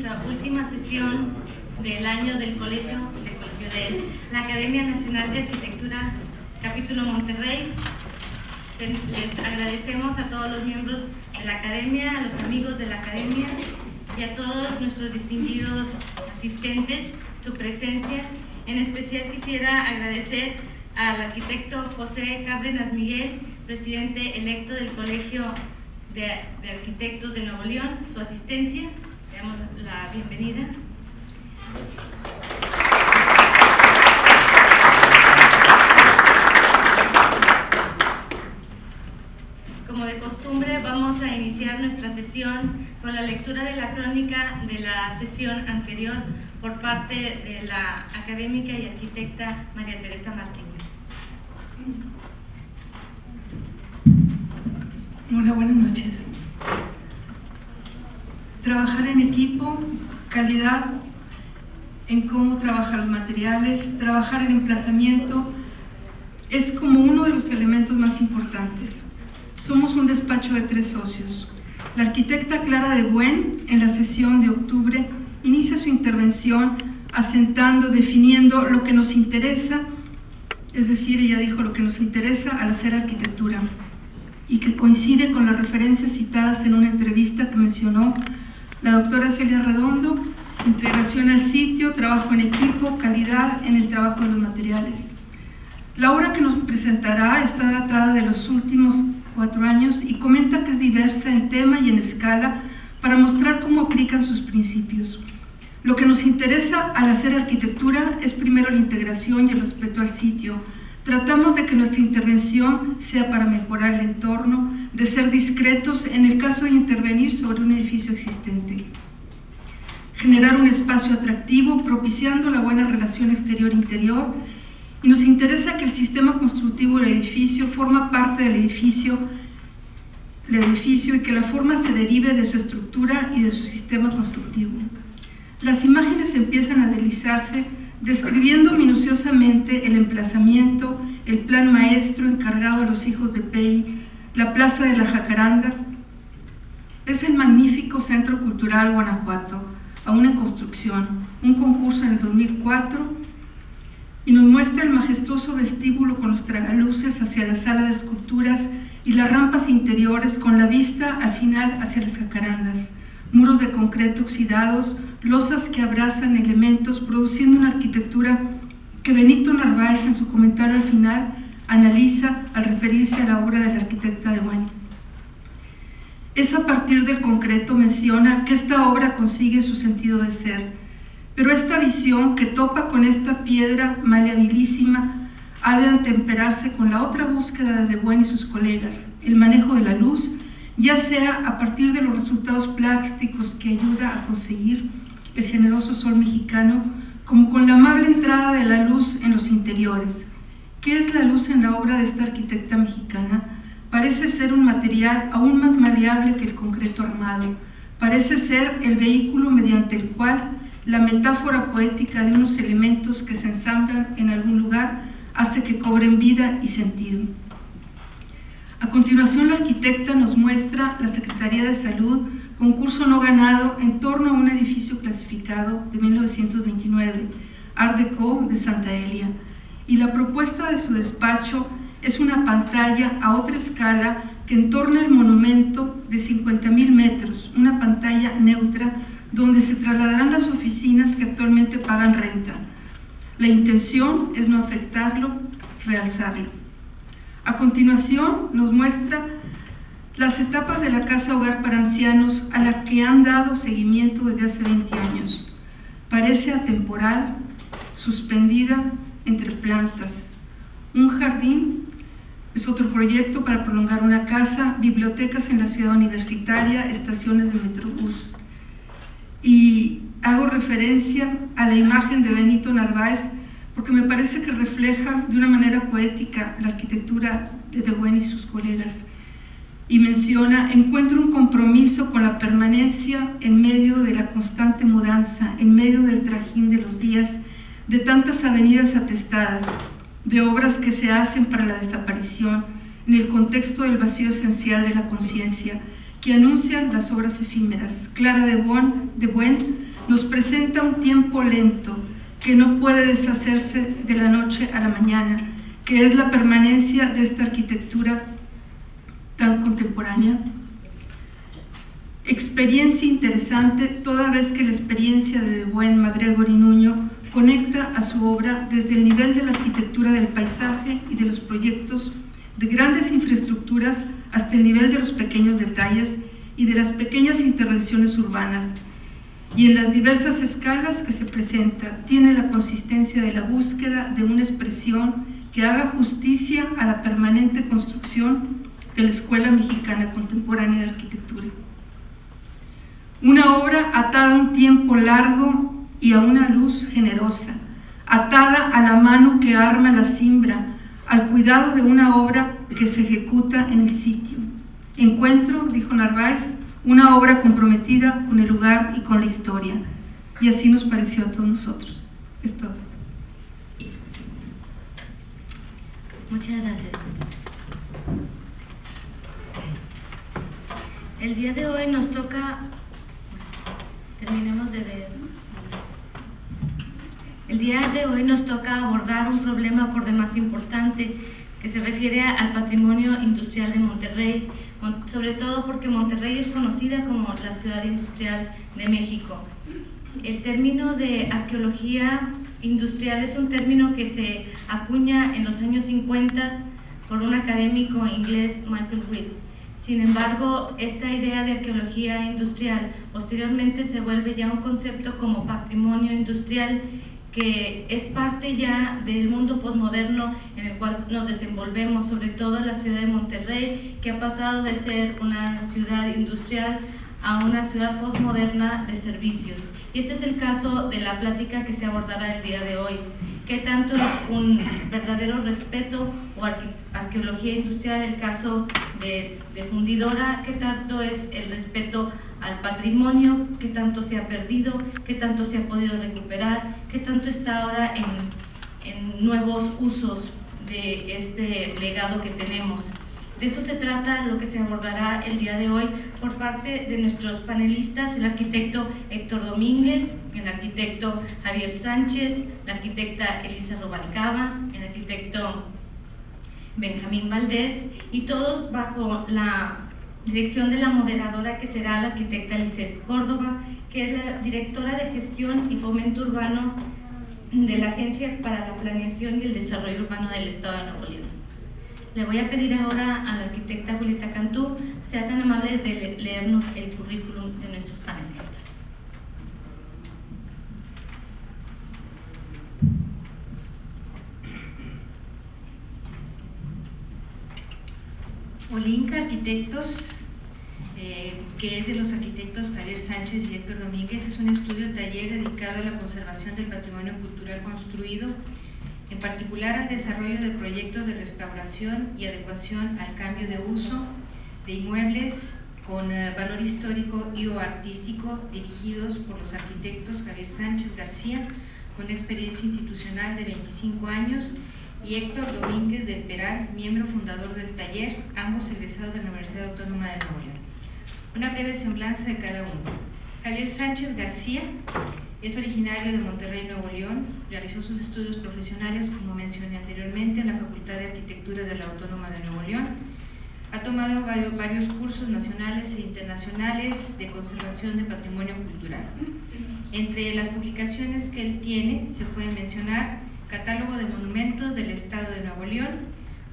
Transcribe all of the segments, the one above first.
nuestra última sesión del año del colegio de la Academia Nacional de Arquitectura, capítulo Monterrey. Les agradecemos a todos los miembros de la Academia, a los amigos de la Academia y a todos nuestros distinguidos asistentes su presencia. En especial quisiera agradecer al arquitecto José Cárdenas Miguel, presidente electo del Colegio de Arquitectos de Nuevo León, su asistencia. Le damos la bienvenida. Como de costumbre, vamos a iniciar nuestra sesión con la lectura de la crónica de la sesión anterior por parte de la académica y arquitecta María Teresa Martínez. Hola, buenas noches. Trabajar en equipo, calidad en cómo trabajar los materiales, trabajar en emplazamiento, es como uno de los elementos más importantes. Somos un despacho de 3 socios. La arquitecta Clara de Buen, en la sesión de octubre, inicia su intervención asentando, definiendo lo que nos interesa, es decir, ella dijo lo que nos interesa al hacer arquitectura, y que coincide con las referencias citadas en una entrevista que mencionó la doctora Celia Redondo: integración al sitio, trabajo en equipo, calidad en el trabajo de los materiales. La obra que nos presentará está datada de los últimos 4 años y comenta que es diversa en tema y en escala para mostrar cómo aplican sus principios. Lo que nos interesa al hacer arquitectura es primero la integración y el respeto al sitio. Tratamos de que nuestra intervención sea para mejorar el entorno, de ser discretos en el caso de intervenir sobre un edificio existente. Generar un espacio atractivo, propiciando la buena relación exterior-interior, y nos interesa que el sistema constructivo del edificio forma parte del edificio y que la forma se derive de su estructura y de su sistema constructivo. Las imágenes empiezan a deslizarse, describiendo minuciosamente el emplazamiento, el plan maestro encargado a los hijos de Pei, la plaza de la Jacaranda. Es el magnífico Centro Cultural Guanajuato, aún en construcción, un concurso en el 2004, y nos muestra el majestuoso vestíbulo con los tragaluces hacia la sala de esculturas y las rampas interiores con la vista al final hacia las jacarandas, muros de concreto oxidados, losas que abrazan elementos, produciendo una arquitectura que Benito Narváez, en su comentario al final, analiza al referirse a la obra de la arquitecta de Buen. Es a partir del concreto, menciona, que esta obra consigue su sentido de ser, pero esta visión que topa con esta piedra maleabilísima ha de atemperarse con la otra búsqueda de Buen y sus colegas, el manejo de la luz, ya sea a partir de los resultados plásticos que ayuda a conseguir el generoso sol mexicano, como con la amable entrada de la luz en los interiores. ¿Qué es la luz en la obra de esta arquitecta mexicana? Parece ser un material aún más maleable que el concreto armado. Parece ser el vehículo mediante el cual la metáfora poética de unos elementos que se ensamblan en algún lugar hace que cobren vida y sentido. A continuación, la arquitecta nos muestra la Secretaría de Salud, concurso no ganado en torno a un edificio clasificado de 1929, Art Deco de Santa Elia, y la propuesta de su despacho es una pantalla a otra escala que entorna el monumento de 50.000 metros, una pantalla neutra donde se trasladarán las oficinas que actualmente pagan renta. La intención es no afectarlo, realzarlo. A continuación nos muestra las etapas de la Casa Hogar para Ancianos a la que han dado seguimiento desde hace 20 años. Parece atemporal, suspendida entre plantas. Un jardín es otro proyecto para prolongar una casa, bibliotecas en la ciudad universitaria, estaciones de Metrobús. Y hago referencia a la imagen de Benito Narváez porque me parece que refleja de una manera poética la arquitectura de Buen y sus colegas, y menciona: encuentro un compromiso con la permanencia en medio de la constante mudanza, en medio del trajín de los días, de tantas avenidas atestadas, de obras que se hacen para la desaparición, en el contexto del vacío esencial de la conciencia, que anuncian las obras efímeras. Clara de Buen nos presenta un tiempo lento que no puede deshacerse de la noche a la mañana, que es la permanencia de esta arquitectura tan contemporánea. Experiencia interesante, toda vez que la experiencia de De Buen, MacGregor y Nuño conecta a su obra desde el nivel de la arquitectura del paisaje y de los proyectos de grandes infraestructuras hasta el nivel de los pequeños detalles y de las pequeñas intervenciones urbanas, y en las diversas escalas que se presenta tiene la consistencia de la búsqueda de una expresión que haga justicia a la permanente construcción de la Escuela Mexicana Contemporánea de Arquitectura. Una obra atada a un tiempo largo y a una luz generosa, atada a la mano que arma la cimbra, al cuidado de una obra que se ejecuta en el sitio. Encuentro, dijo Narváez, una obra comprometida con el lugar y con la historia. Y así nos pareció a todos nosotros. Es todo. Muchas gracias. El día de hoy nos toca, terminemos de ver. El día de hoy nos toca abordar un problema por demás importante que se refiere al patrimonio industrial de Monterrey, sobre todo porque Monterrey es conocida como la ciudad industrial de México. El término de arqueología industrial es un término que se acuña en los años 50 por un académico inglés, Michael Witt. Sin embargo, esta idea de arqueología industrial posteriormente se vuelve ya un concepto como patrimonio industrial, que es parte ya del mundo posmoderno en el cual nos desenvolvemos, sobre todo la ciudad de Monterrey, que ha pasado de ser una ciudad industrial a una ciudad posmoderna de servicios. Y este es el caso de la plática que se abordará el día de hoy. ¿Qué tanto es un verdadero respeto o arqueología industrial el caso de Fundidora? ¿Qué tanto es el respeto al patrimonio? ¿Qué tanto se ha perdido? ¿Qué tanto se ha podido recuperar? ¿Qué tanto está ahora en nuevos usos de este legado que tenemos? De eso se trata lo que se abordará el día de hoy por parte de nuestros panelistas, el arquitecto Héctor Domínguez, el arquitecto Javier Sánchez, la arquitecta Elisa Rubalcaba, el arquitecto Benjamín Valdés, y todos bajo la dirección de la moderadora, que será la arquitecta Lisette Córdoba, que es la directora de Gestión y Fomento Urbano de la Agencia para la Planeación y el Desarrollo Urbano del Estado de Nuevo León. Le voy a pedir ahora a la arquitecta Julieta Cantú sea tan amable de leernos el currículum de nuestros panelistas. Olinka Arquitectos, que es de los arquitectos Javier Sánchez y Héctor Domínguez, es un estudio-taller dedicado a la conservación del patrimonio cultural construido, en particular al desarrollo de proyectos de restauración y adecuación al cambio de uso de inmuebles con valor histórico y o artístico, dirigidos por los arquitectos Javier Sánchez García, con experiencia institucional de 25 años, y Héctor Domínguez del Peral, miembro fundador del taller, ambos egresados de la Universidad Autónoma de Nuevo León. Una breve semblanza de cada uno. Javier Sánchez García es originario de Monterrey, Nuevo León. Realizó sus estudios profesionales, como mencioné anteriormente, en la Facultad de Arquitectura de la Autónoma de Nuevo León. Ha tomado varios cursos nacionales e internacionales de conservación de patrimonio cultural. Entre las publicaciones que él tiene se pueden mencionar Catálogo de Monumentos del Estado de Nuevo León,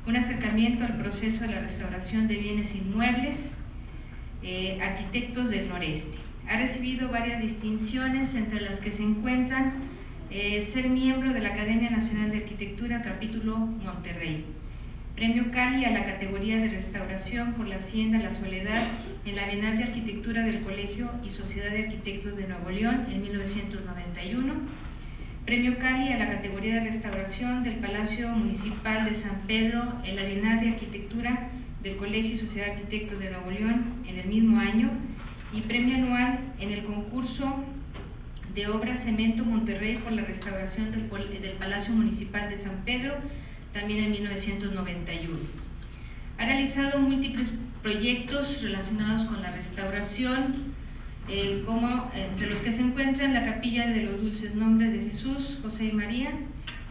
un acercamiento al proceso de la restauración de bienes inmuebles, Arquitectos del Noreste. Ha recibido varias distinciones, entre las que se encuentran ser miembro de la Academia Nacional de Arquitectura, capítulo Monterrey, Premio Cali a la categoría de restauración por la Hacienda La Soledad en la Bienal de Arquitectura del Colegio y Sociedad de Arquitectos de Nuevo León en 1991, Premio Cali a la categoría de restauración del Palacio Municipal de San Pedro en la Bienal de Arquitectura del Colegio y Sociedad de Arquitectos de Nuevo León en el mismo año, y premio anual en el concurso de obra Cemento Monterrey por la restauración del Palacio Municipal de San Pedro, también en 1991. Ha realizado múltiples proyectos relacionados con la restauración como entre los que se encuentran la Capilla de los Dulces Nombres de Jesús, José y María,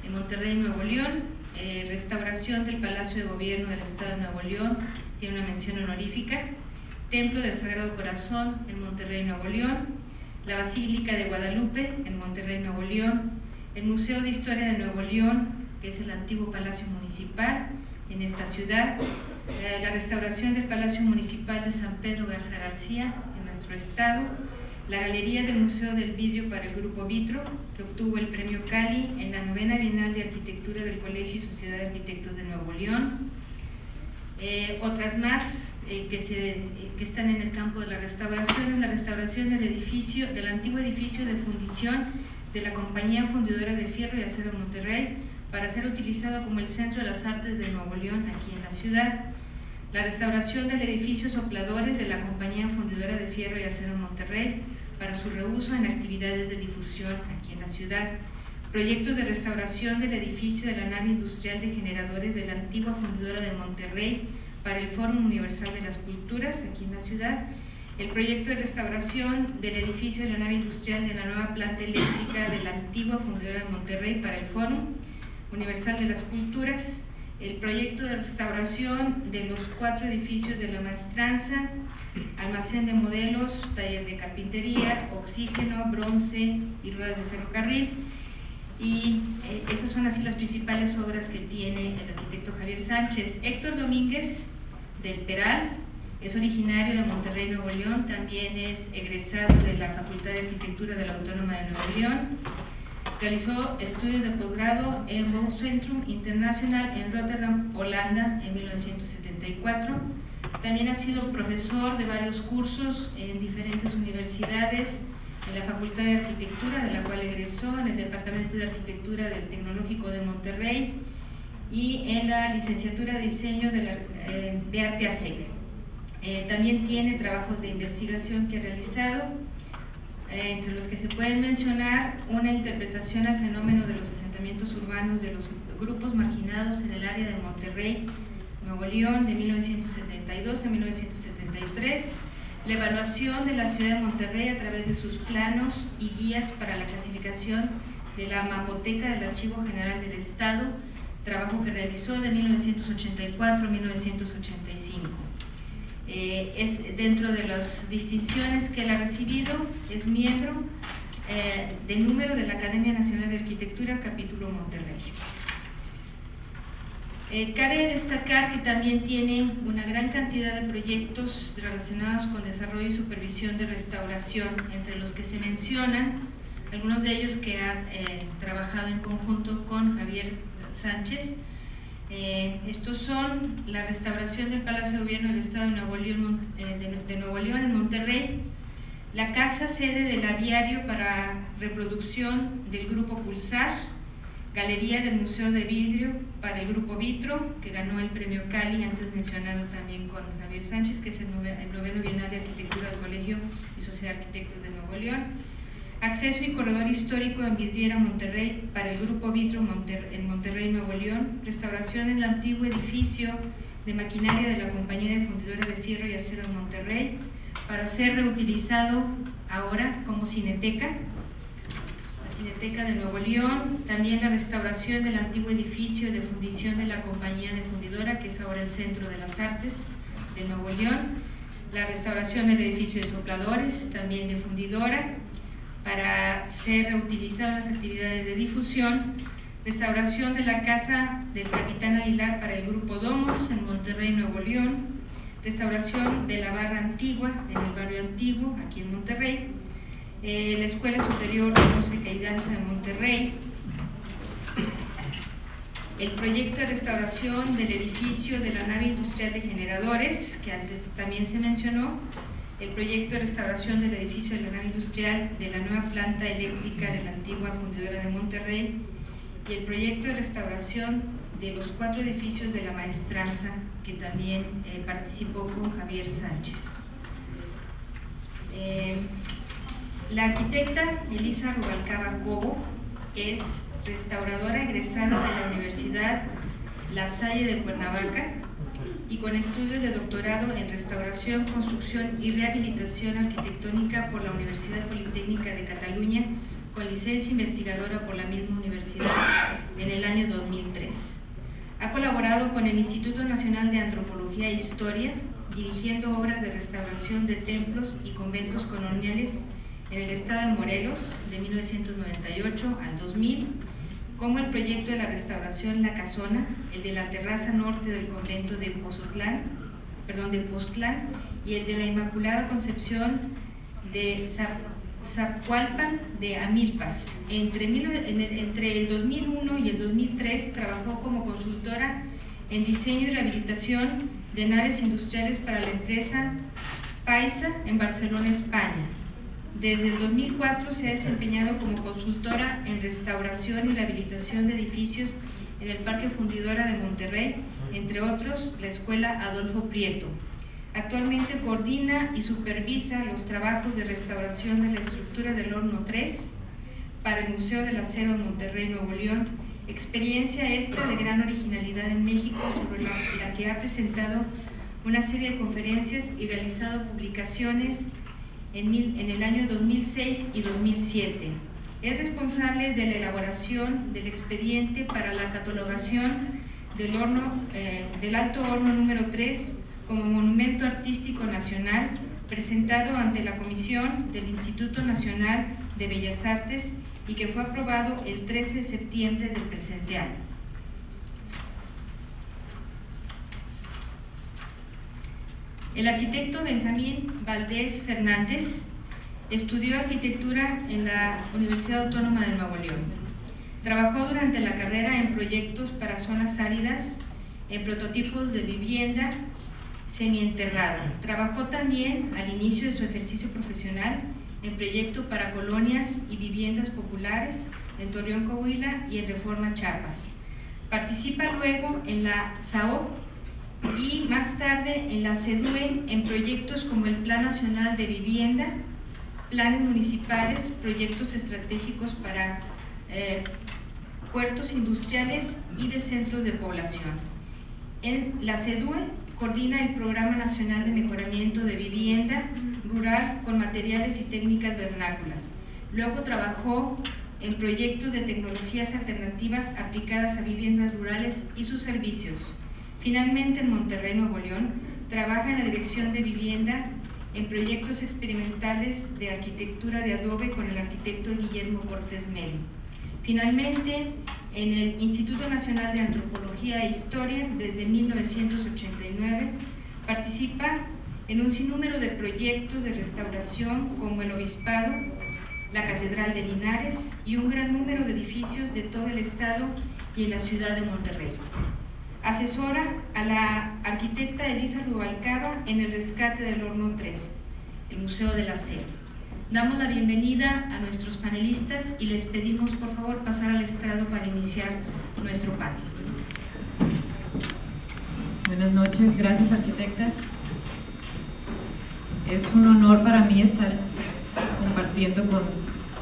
en Monterrey, Nuevo León, restauración del Palacio de Gobierno del Estado de Nuevo León, tiene una mención honorífica, Templo del Sagrado Corazón en Monterrey, Nuevo León, la Basílica de Guadalupe en Monterrey, Nuevo León, el Museo de Historia de Nuevo León, que es el antiguo Palacio Municipal en esta ciudad, la restauración del Palacio Municipal de San Pedro Garza García en nuestro estado, la Galería del Museo del Vidrio para el Grupo Vitro, que obtuvo el Premio Cali en la 9ª Bienal de Arquitectura del Colegio y Sociedad de Arquitectos de Nuevo León. Otras más que están en el campo de la restauración del edificio, del antiguo edificio de fundición de la Compañía Fundidora de Fierro y Acero Monterrey, para ser utilizado como el Centro de las Artes de Nuevo León aquí en la ciudad. La restauración del edificio Sopladores de la Compañía Fundidora de Fierro y Acero Monterrey, para su reuso en actividades de difusión aquí en la ciudad. Proyectos de restauración del edificio de la nave industrial de generadores de la antigua fundidora de Monterrey para el Fórum Universal de las Culturas aquí en la ciudad. El proyecto de restauración del edificio de la nave industrial de la nueva planta eléctrica de la antigua fundidora de Monterrey para el Fórum Universal de las Culturas. El proyecto de restauración de los 4 edificios de la Maestranza, almacén de modelos, taller de carpintería, oxígeno, bronce y ruedas de ferrocarril. Y esas son así las principales obras que tiene el arquitecto Javier Sánchez. Héctor Domínguez del Peral es originario de Monterrey, Nuevo León, también es egresado de la Facultad de Arquitectura de la Autónoma de Nuevo León. Realizó estudios de posgrado en Bouwcentrum Internacional en Rotterdam, Holanda, en 1974. También ha sido profesor de varios cursos en diferentes universidades, en la Facultad de Arquitectura, de la cual egresó, en el Departamento de Arquitectura del Tecnológico de Monterrey y en la Licenciatura de Diseño de Arte AC. También tiene trabajos de investigación que ha realizado, entre los que se pueden mencionar una interpretación al fenómeno de los asentamientos urbanos de los grupos marginados en el área de Monterrey, Nuevo León, de 1972 a 1973, la evaluación de la ciudad de Monterrey a través de sus planos y guías para la clasificación de la mapoteca del Archivo General del Estado, trabajo que realizó de 1984 a 1985. Es dentro de las distinciones que él ha recibido, es miembro de número de la Academia Nacional de Arquitectura, capítulo Monterrey. Cabe destacar que también tiene una gran cantidad de proyectos relacionados con desarrollo y supervisión de restauración, entre los que se mencionan algunos de ellos que ha trabajado en conjunto con Javier Sánchez. Estos son la restauración del Palacio de Gobierno del Estado de Nuevo León, en Monterrey, la casa sede del aviario para reproducción del Grupo Pulsar, Galería del Museo de Vidrio para el Grupo Vitro, que ganó el Premio Cali, antes mencionado también con Javier Sánchez, que es el 9º Bienal de Arquitectura del Colegio y Sociedad de Arquitectos de Nuevo León. Acceso y corredor histórico en Vidriera, Monterrey, para el Grupo Vitro en Monterrey, Nuevo León. Restauración en el antiguo edificio de maquinaria de la Compañía de Fundidora de Fierro y Acero en Monterrey, para ser reutilizado ahora como cineteca. La Cineteca de Nuevo León. También la restauración del antiguo edificio de fundición de la Compañía de Fundidora, que es ahora el Centro de las Artes de Nuevo León. La restauración del edificio de Sopladores, también de Fundidora, para ser reutilizado en las actividades de difusión. Restauración de la Casa del Capitán Aguilar para el Grupo Domos en Monterrey, Nuevo León. Restauración de la Barra Antigua en el barrio Antiguo, aquí en Monterrey. La Escuela Superior de Música y Danza de Monterrey. El proyecto de restauración del edificio de la nave industrial de generadores, que antes también se mencionó. El proyecto de restauración del edificio de la nave industrial de la nueva planta eléctrica de la antigua fundidora de Monterrey, y el proyecto de restauración de los 4 edificios de la Maestranza, que también participó con Javier Sánchez. La arquitecta Elisa Rubalcaba Cobo es restauradora egresada de la Universidad La Salle de Cuernavaca, y con estudios de doctorado en Restauración, Construcción y Rehabilitación Arquitectónica por la Universidad Politécnica de Cataluña, con licencia investigadora por la misma universidad en el año 2003. Ha colaborado con el Instituto Nacional de Antropología e Historia, dirigiendo obras de restauración de templos y conventos coloniales en el estado de Morelos de 1998 al 2000, como el proyecto de la restauración La Casona, el de la terraza norte del convento de Postlán y el de la Inmaculada Concepción de Zacualpan de Amilpas. Entre el 2001 y el 2003 trabajó como consultora en diseño y rehabilitación de naves industriales para la empresa Paisa en Barcelona, España. Desde el 2004 se ha desempeñado como consultora en restauración y rehabilitación de edificios en el Parque Fundidora de Monterrey, entre otros la Escuela Adolfo Prieto. Actualmente coordina y supervisa los trabajos de restauración de la estructura del Horno 3 para el Museo del Acero de Monterrey, Nuevo León, experiencia esta de gran originalidad en México, sobre la que ha presentado una serie de conferencias y realizado publicaciones en el año 2006 y 2007. Es responsable de la elaboración del expediente para la catalogación del Alto Horno número 3 como Monumento Artístico Nacional, presentado ante la Comisión del Instituto Nacional de Bellas Artes y que fue aprobado el 13 de septiembre del presente año. El arquitecto Benjamín Valdés Fernández estudió arquitectura en la Universidad Autónoma de Nuevo León. Trabajó durante la carrera en proyectos para zonas áridas, en prototipos de vivienda semienterrada. Trabajó también al inicio de su ejercicio profesional en proyectos para colonias y viviendas populares en Torreón, Coahuila y en Reforma, Chiapas. Participa luego en la SAOP y más tarde en la CEDUE en proyectos como el Plan Nacional de Vivienda, planes municipales, proyectos estratégicos para puertos industriales y de centros de población. En la CEDUE coordina el Programa Nacional de Mejoramiento de Vivienda Rural con materiales y técnicas vernáculas. Luego trabajó en proyectos de tecnologías alternativas aplicadas a viviendas rurales y sus servicios. Finalmente, en Monterrey, Nuevo León, trabaja en la Dirección de Vivienda en proyectos experimentales de arquitectura de adobe con el arquitecto Guillermo Cortés Melo. Finalmente, en el Instituto Nacional de Antropología e Historia, desde 1989, participa en un sinnúmero de proyectos de restauración como el Obispado, la Catedral de Linares y un gran número de edificios de todo el estado y en la ciudad de Monterrey. Asesora a la arquitecta Elisa Rubalcaba en el rescate del Horno 3, el Museo del Acero. Damos la bienvenida a nuestros panelistas y les pedimos por favor pasar al estrado para iniciar nuestro panel. Buenas noches, gracias arquitectas. Es un honor para mí estar compartiendo con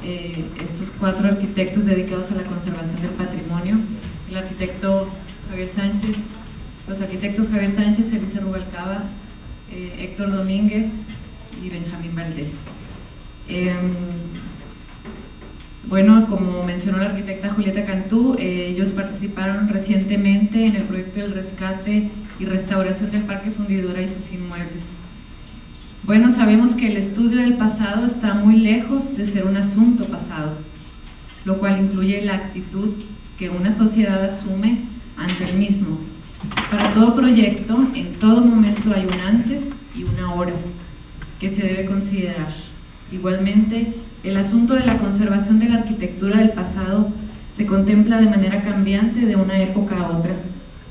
estos 4 arquitectos dedicados a la conservación del patrimonio. El arquitecto Javier Sánchez, los arquitectos Javier Sánchez, Elisa Rubalcaba, Héctor Domínguez y Benjamín Valdés. Bueno, como mencionó la arquitecta Julieta Cantú, ellos participaron recientemente en el proyecto del rescate y restauración del Parque Fundidora y sus inmuebles. Bueno, sabemos que el estudio del pasado está muy lejos de ser un asunto pasado, lo cual incluye la actitud que una sociedad asume ante el mismo. Para todo proyecto, en todo momento hay un antes y una ahora que se debe considerar. Igualmente, el asunto de la conservación de la arquitectura del pasado se contempla de manera cambiante de una época a otra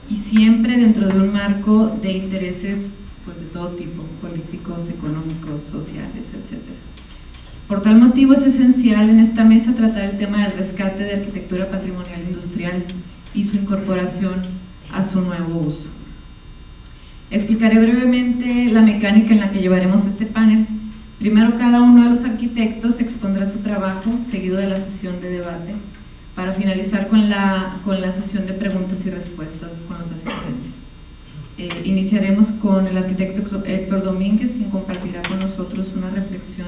y siempre dentro de un marco de intereses pues, de todo tipo, políticos, económicos, sociales, etc. Por tal motivo es esencial en esta mesa tratar el tema del rescate de arquitectura patrimonial industrial y su incorporación a su nuevo uso. Explicaré brevemente la mecánica en la que llevaremos este panel. Primero, cada uno de los arquitectos expondrá su trabajo, seguido de la sesión de debate, para finalizar con la sesión de preguntas y respuestas con los asistentes. Iniciaremos con el arquitecto Héctor Domínguez, quien compartirá con nosotros una reflexión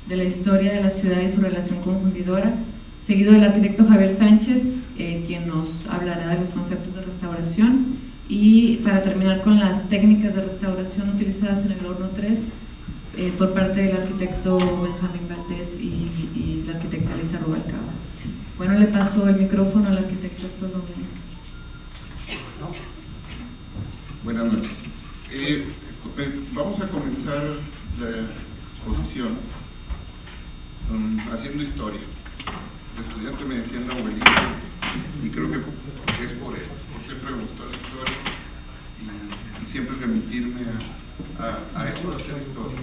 de la historia de la ciudad y su relación con Fundidora, seguido del arquitecto Javier Sánchez, quien nos hablará de los conceptos de restauración, y para terminar con las técnicas de restauración utilizadas en el horno 3 por parte del arquitecto Benjamín Valdés y la arquitecta Elisa Rubalcaba. Bueno, le paso el micrófono al arquitecto Héctor Domínguez. Buenas noches. Vamos a comenzar la exposición haciendo historia. El estudiante me decía en la abuelita, y creo que es por esto, porque siempre me gustó la historia y siempre remitirme a eso, a hacer historia.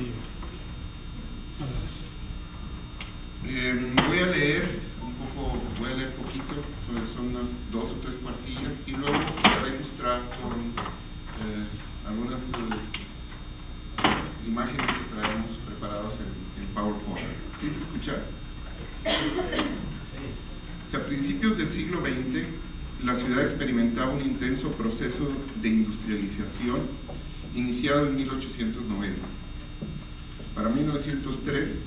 Voy a leer un poco, voy a leer poquito, son unas 2 o 3 cuartillas, y luego voy a ilustrar con algunas imágenes que traemos preparados en PowerPoint. ¿Sí se escucha? A principios del siglo XX, la ciudad experimentaba un intenso proceso de industrialización iniciado en 1890. Para 1903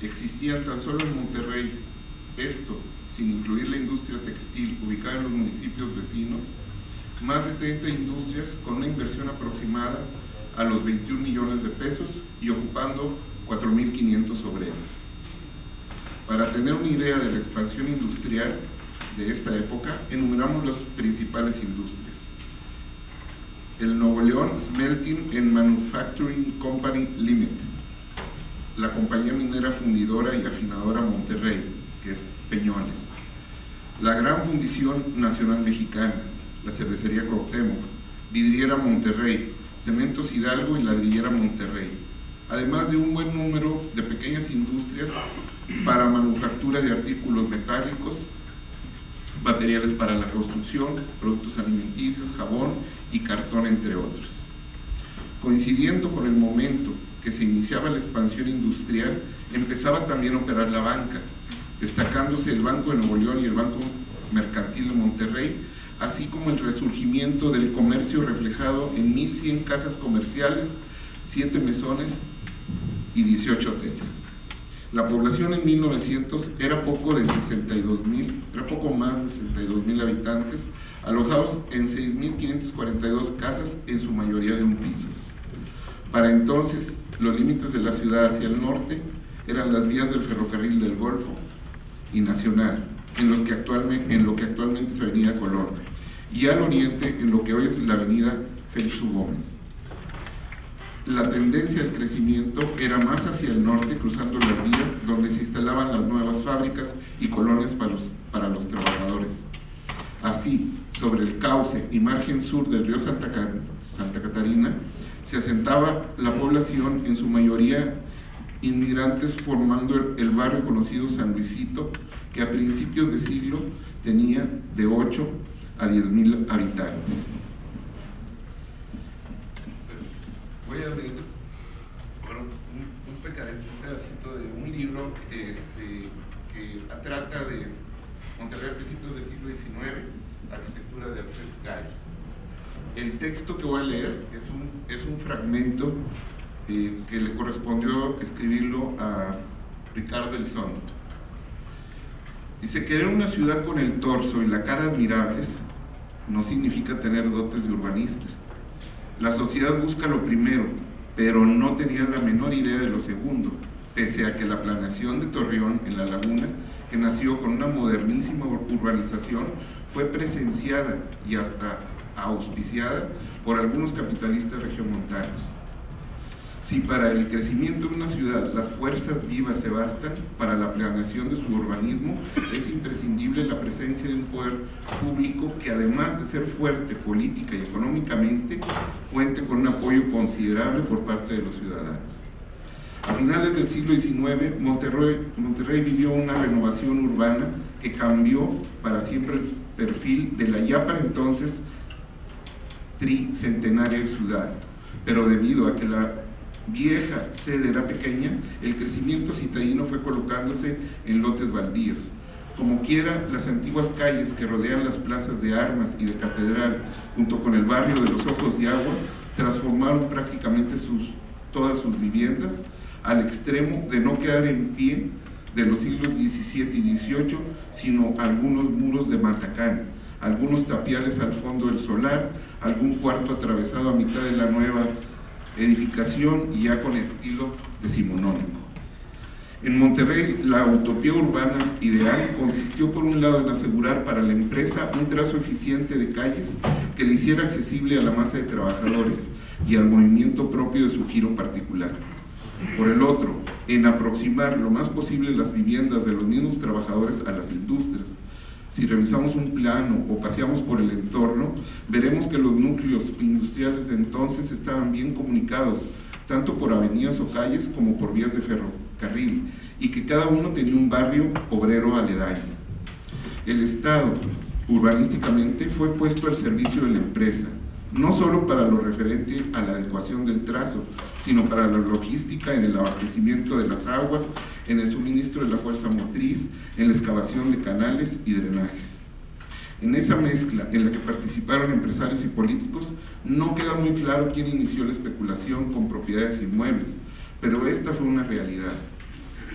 existían tan solo en Monterrey, esto sin incluir la industria textil ubicada en los municipios vecinos, más de 30 industrias con una inversión aproximada a los 21 millones de pesos y ocupando 4.500 obreros. Para tener una idea de la expansión industrial de esta época, enumeramos las principales industrias. El Nuevo León Smelting and Manufacturing Company Limited, la compañía minera fundidora y afinadora Monterrey, que es Peñones, la Gran Fundición Nacional Mexicana, la Cervecería Cuauhtémoc, Vidriera Monterrey, Cementos Hidalgo y Ladrillera Monterrey, además de un buen número de pequeñas industrias para manufactura de artículos metálicos, materiales para la construcción, productos alimenticios, jabón y cartón, entre otros. Coincidiendo con el momento que se iniciaba la expansión industrial, empezaba también a operar la banca, destacándose el Banco de Nuevo León y el Banco Mercantil de Monterrey, así como el resurgimiento del comercio reflejado en 1.100 casas comerciales, 7 mesones y 18 hoteles. La población en 1900 era poco más de 62.000 habitantes, alojados en 6.542 casas, en su mayoría de un piso. Para entonces, los límites de la ciudad hacia el norte eran las vías del ferrocarril del Golfo y Nacional, en lo que actualmente es Avenida Colón, y al oriente en lo que hoy es la Avenida Félix U. Gómez. La tendencia del crecimiento era más hacia el norte, cruzando las vías donde se instalaban las nuevas fábricas y colonias para los trabajadores. Así, sobre el cauce y margen sur del río Santa Catarina, se asentaba la población, en su mayoría inmigrantes, formando el barrio conocido San Luisito, que a principios de siglo tenía de 8 a 10.000 habitantes. Voy a leer un pedacito de un libro que trata de Monterrey a principios del siglo XIX, arquitectura de Alfred Gall. El texto que voy a leer es un fragmento que le correspondió escribirlo a Ricardo Elizondo. Dice: querer una ciudad con el torso y la cara admirables no significa tener dotes de urbanista. La sociedad busca lo primero, pero no tenía la menor idea de lo segundo, pese a que la planeación de Torreón en la laguna, que nació con una modernísima urbanización, fue presenciada y hasta auspiciada por algunos capitalistas regiomontanos. Si para el crecimiento de una ciudad las fuerzas vivas se bastan, para la planeación de su urbanismo es imprescindible la presencia de un poder público que, además de ser fuerte política y económicamente, cuente con un apoyo considerable por parte de los ciudadanos. A finales del siglo XIX, Monterrey vivió una renovación urbana que cambió para siempre el perfil de la ya para entonces tricentenaria ciudad, pero debido a que la vieja sede era pequeña, el crecimiento citadino fue colocándose en lotes baldíos, Como quiera, las antiguas calles que rodean las plazas de Armas y de Catedral, junto con el barrio de los Ojos de Agua, transformaron prácticamente todas sus viviendas al extremo de no quedar en pie de los siglos XVII y XVIII, sino algunos muros de matacán, algunos tapiales al fondo del solar, algún cuarto atravesado a mitad de la nueva edificación y ya con estilo decimonónico. En Monterrey, la utopía urbana ideal consistió por un lado en asegurar para la empresa un trazo eficiente de calles que le hiciera accesible a la masa de trabajadores y al movimiento propio de su giro particular. Por el otro, en aproximar lo más posible las viviendas de los mismos trabajadores a las industrias. Si revisamos un plano o paseamos por el entorno, veremos que los núcleos industriales de entonces estaban bien comunicados, tanto por avenidas o calles como por vías de ferrocarril, y que cada uno tenía un barrio obrero aledaño. El Estado, urbanísticamente, fue puesto al servicio de la empresa, no solo para lo referente a la adecuación del trazo, sino para la logística en el abastecimiento de las aguas, en el suministro de la fuerza motriz, en la excavación de canales y drenajes. En esa mezcla en la que participaron empresarios y políticos, no queda muy claro quién inició la especulación con propiedades inmuebles, pero esta fue una realidad.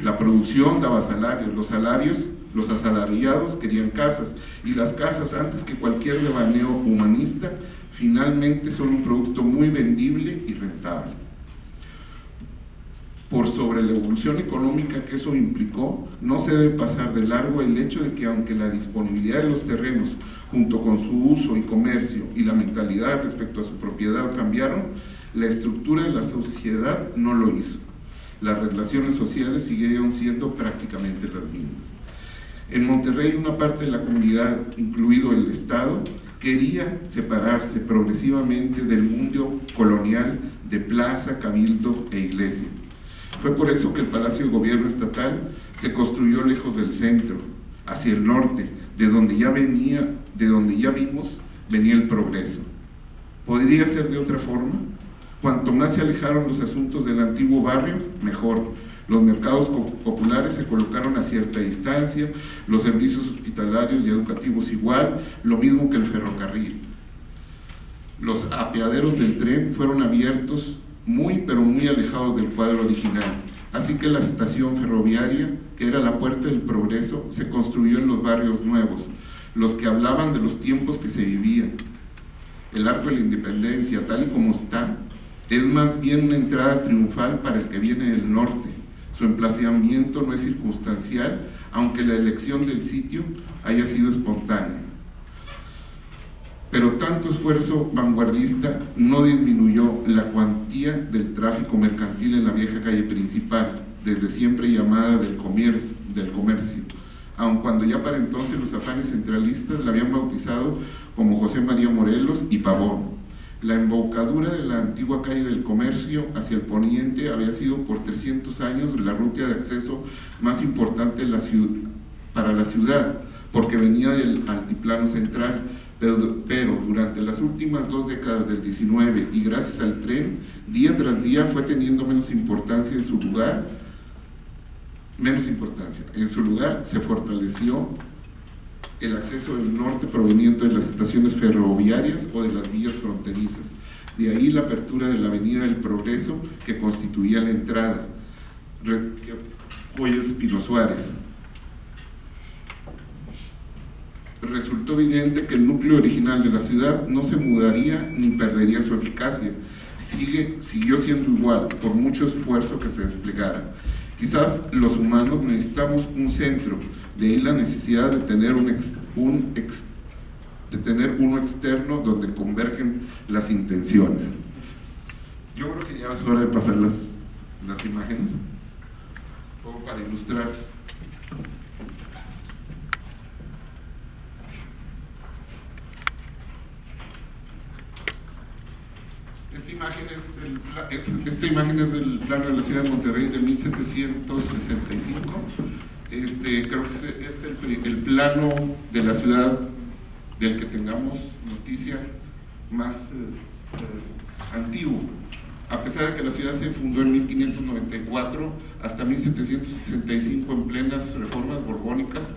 La producción daba salarios, los asalariados querían casas, y las casas, antes que cualquier devaneo humanista, finalmente son un producto muy vendible y rentable. Por sobre la evolución económica que eso implicó, no se debe pasar de largo el hecho de que aunque la disponibilidad de los terrenos, junto con su uso y comercio y la mentalidad respecto a su propiedad cambiaron, la estructura de la sociedad no lo hizo. Las relaciones sociales siguieron siendo prácticamente las mismas. En Monterrey, una parte de la comunidad, incluido el Estado, quería separarse progresivamente del mundo colonial de plaza, cabildo e iglesia. Fue por eso que el Palacio de Gobierno Estatal se construyó lejos del centro, hacia el norte, de donde ya vimos venía el progreso. ¿Podría ser de otra forma? Cuanto más se alejaron los asuntos del antiguo barrio, mejor. Los mercados populares se colocaron a cierta distancia, los servicios hospitalarios y educativos igual, lo mismo que el ferrocarril. Los apeaderos del tren fueron abiertos pero muy alejados del cuadro original, así que la estación ferroviaria, que era la puerta del progreso, se construyó en los barrios nuevos, los que hablaban de los tiempos que se vivían. El Arco de la Independencia, tal y como está, es más bien una entrada triunfal para el que viene del norte. Su emplazamiento no es circunstancial, aunque la elección del sitio haya sido espontánea. Pero tanto esfuerzo vanguardista no disminuyó la cuantía del tráfico mercantil en la vieja calle principal, desde siempre llamada del comercio, aun cuando ya para entonces los afanes centralistas la habían bautizado como José María Morelos y Pavón. La embocadura de la antigua calle del comercio hacia el poniente había sido por 300 años la ruta de acceso más importante para la ciudad, porque venía del altiplano central, pero durante las últimas 2 décadas del 19 y gracias al tren, día tras día fue teniendo menos importancia en su lugar. En su lugar se fortaleció el acceso del norte proveniente de las estaciones ferroviarias o de las vías fronterizas. De ahí la apertura de la Avenida del Progreso, que constituía la entrada. Hoy es Pino Suárez. Resultó evidente que el núcleo original de la ciudad no se mudaría ni perdería su eficacia. Siguió siendo igual, por mucho esfuerzo que se desplegara. Quizás los humanos necesitamos un centro, de ahí la necesidad de tener uno externo donde convergen las intenciones. Yo creo que ya es hora de pasar las imágenes, un poco para ilustrar. Esta imagen es del plano de la ciudad de Monterrey de 1765. Creo que es el plano de la ciudad del que tengamos noticia más antiguo. A pesar de que la ciudad se fundó en 1594, hasta 1765 en plenas reformas borbónicas,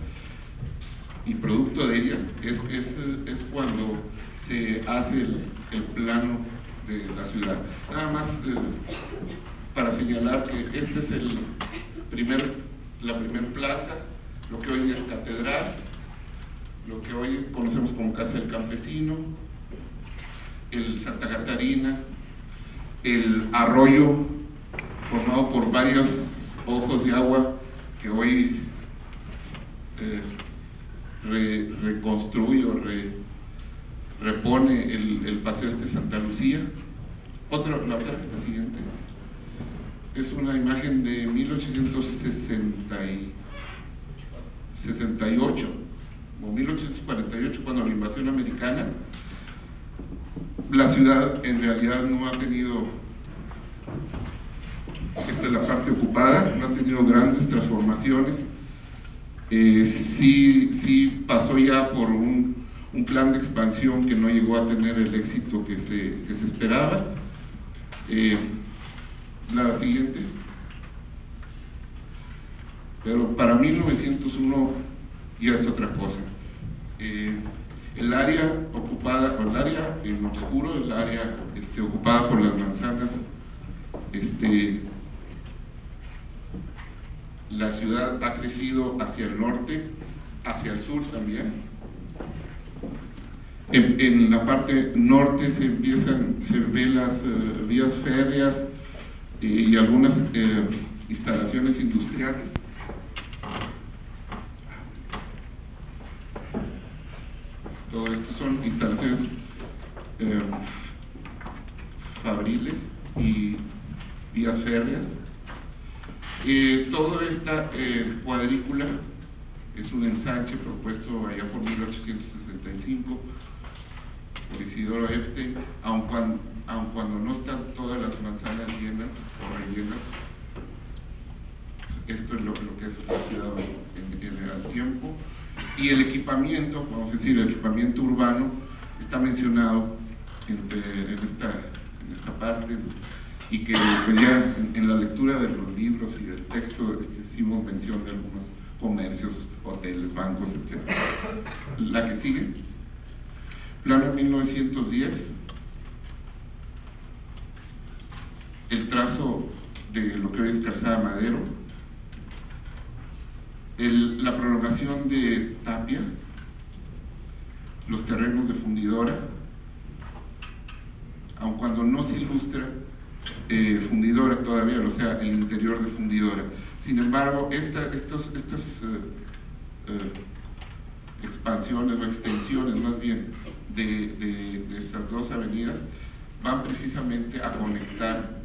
y producto de ellas es cuando se hace el plano de la ciudad. Nada más para señalar que este es la primer plaza, lo que hoy es catedral, lo que hoy conocemos como Casa del Campesino, el Santa Catarina, el arroyo formado por varios ojos de agua que hoy reconstruye o repone el paseo Santa Lucía. La siguiente es una imagen de 1868 o 1848, cuando la invasión americana. La ciudad en realidad no ha tenido, esta es la parte ocupada, no ha tenido grandes transformaciones. Sí pasó ya por un plan de expansión que no llegó a tener el éxito que se esperaba. La siguiente. Pero para 1901 ya es otra cosa. El área ocupada, o el área en oscuro, el área ocupada por las manzanas, la ciudad ha crecido hacia el norte, hacia el sur también. En la parte norte se ven las vías férreas y algunas instalaciones industriales. Todo esto son instalaciones fabriles y vías férreas. Toda esta cuadrícula es un ensanche propuesto allá por 1865 por Isidoro Epstein, aun cuando no están todas las manzanas llenas o rellenas. Esto es lo que es la ciudad en el tiempo. Y el equipamiento, vamos a decir, el equipamiento urbano está mencionado en esta parte, y que ya en la lectura de los libros y del texto hicimos mención de algunos comercios, hoteles, bancos, etc. La que sigue, plano 1910, el trazo de lo que hoy es Calzada Madero, la prolongación de Tapia, los terrenos de Fundidora, aun cuando no se ilustra Fundidora todavía, o sea, el interior de Fundidora. Sin embargo, estas expansiones o extensiones más bien de estas dos avenidas van precisamente a conectar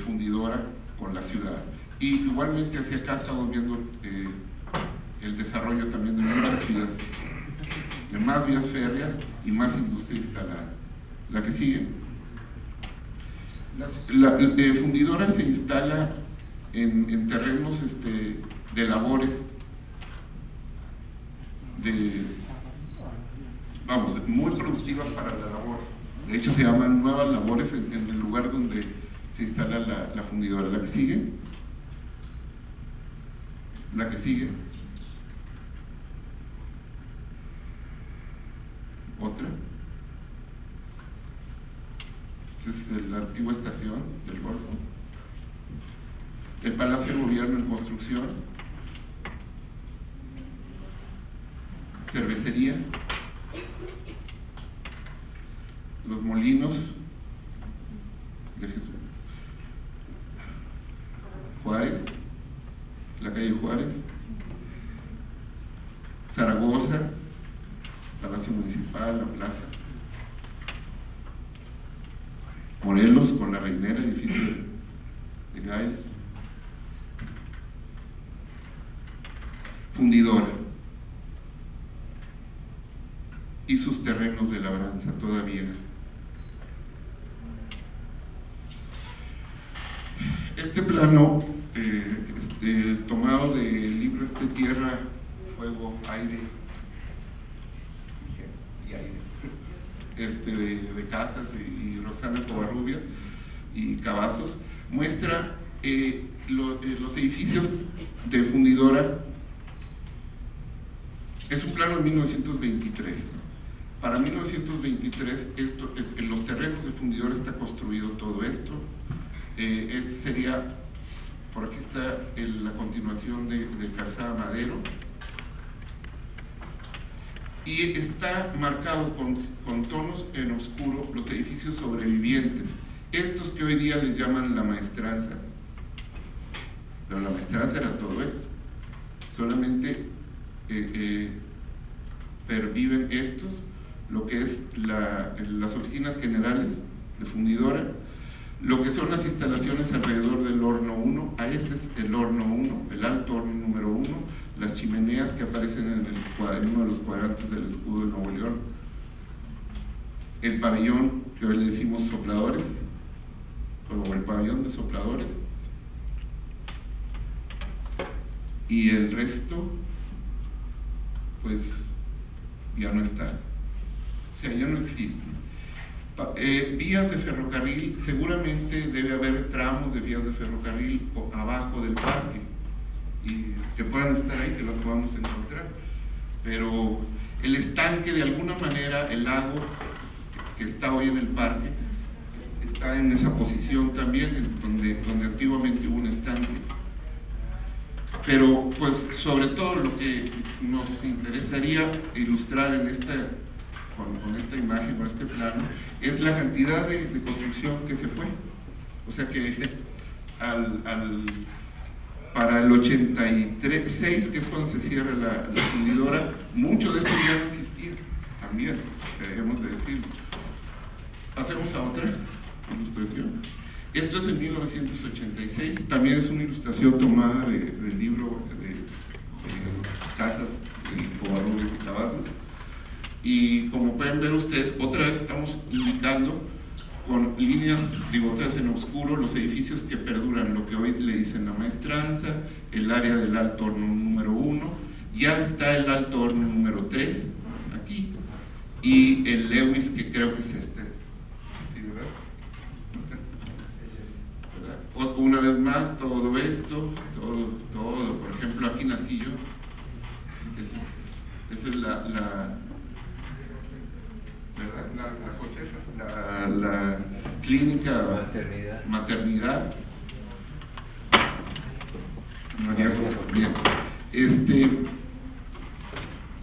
Fundidora con la ciudad. Y igualmente hacia acá estamos viendo el desarrollo también de muchas vías, de más vías férreas y más industria instalada. La que sigue. La Fundidora se instala en terrenos de labores, muy productivas para la labor. De hecho se llaman nuevas labores en el lugar donde se instala la Fundidora. La que sigue. La que sigue. Otra. Esta es la antigua estación del Golfo. El Palacio de Gobierno en construcción. Cervecería. Los molinos de Jesús. Juárez. La calle Juárez, Zaragoza, Palacio Municipal, la plaza, Morelos con la Reinera, edificio de Gailes, Fundidora y sus terrenos de labranza todavía. Este plano tomado del libro Tierra, Fuego, Aire y Aire, de Casas y Roxana Covarrubias y Cavazos, muestra los edificios de Fundidora Es un plano de 1923. Para 1923, en los terrenos de Fundidora está construido todo esto. Este sería, por aquí está la continuación de Calzada Madero. Y está marcado con tonos en oscuro los edificios sobrevivientes, estos que hoy día les llaman la maestranza. Pero la maestranza era todo esto, solamente perviven estos, lo que es las oficinas generales de Fundidora, lo que son las instalaciones alrededor del horno 1, este es el horno 1, el alto horno número 1, las chimeneas que aparecen en uno de los cuadrantes del escudo de Nuevo León, el pabellón que hoy le decimos sopladores, o el pabellón de sopladores, y el resto pues ya no está, o sea, ya no existe. Vías de ferrocarril, seguramente debe haber tramos de vías de ferrocarril abajo del parque y que puedan estar ahí, que los podamos encontrar, pero el estanque, de alguna manera, el lago que está hoy en el parque está en esa posición también, donde antiguamente hubo un estanque. Pero pues sobre todo lo que nos interesaría ilustrar en con esta imagen, con este plano, es la cantidad de construcción que se fue. O sea que para el 86, que es cuando se cierra la Fundidora, mucho de esto ya no existía, también, debemos de decirlo. Pasemos a otra ilustración. Esto es en 1986, también es una ilustración tomada del libro de Casas, Covarrubias y Cavazos. Y como pueden ver ustedes, otra vez estamos indicando con líneas digoteas en oscuro los edificios que perduran, lo que hoy le dicen la maestranza, el área del alto horno número 1, ya está el alto horno número 3 aquí, y el Lewis, que creo que es este. ¿Sí, verdad? Una vez más, todo esto, todo, por ejemplo, aquí nací yo. Esa es la Josefa, la clínica maternidad. María Josefa. Bien.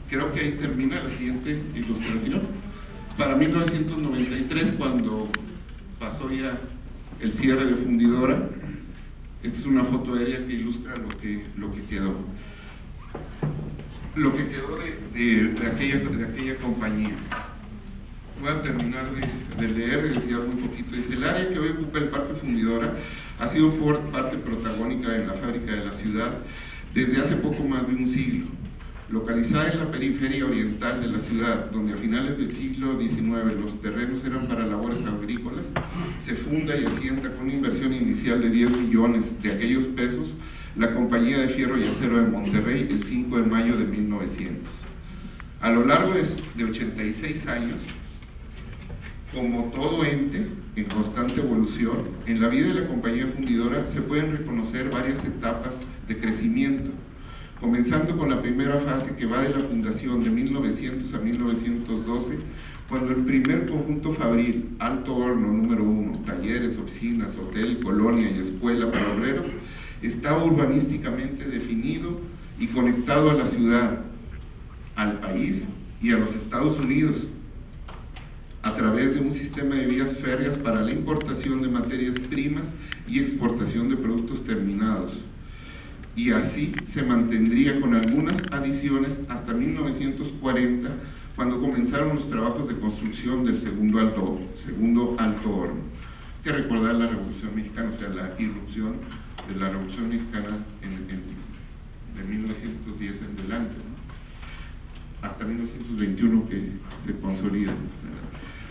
Creo que ahí termina la siguiente ilustración. Para 1993, cuando pasó ya el cierre de Fundidora, esta es una foto aérea que ilustra lo que quedó. Lo que quedó de aquella compañía. Voy a terminar de leer, decía un poquito. Dice: el área que hoy ocupa el Parque Fundidora ha sido por parte protagónica en la fábrica de la ciudad desde hace poco más de un siglo. Localizada en la periferia oriental de la ciudad, donde a finales del siglo XIX los terrenos eran para labores agrícolas, se funda y asienta con una inversión inicial de 10 millones de aquellos pesos la Compañía de Fierro y Acero de Monterrey el 5 de mayo de 1900. A lo largo de 86 años, como todo ente en constante evolución, en la vida de la compañía fundidora se pueden reconocer varias etapas de crecimiento, comenzando con la primera fase que va de la fundación de 1900 a 1912, cuando el primer conjunto fabril, alto horno número 1, talleres, oficinas, hotel, colonia y escuela para obreros, estaba urbanísticamente definido y conectado a la ciudad, al país y a los Estados Unidos, a través de un sistema de vías férreas para la importación de materias primas y exportación de productos terminados. Y así se mantendría con algunas adiciones hasta 1940, cuando comenzaron los trabajos de construcción del segundo alto horno. Hay que recordar la Revolución Mexicana, o sea, la irrupción de la Revolución Mexicana de 1910 en adelante, ¿no? Hasta 1921 que se consolida.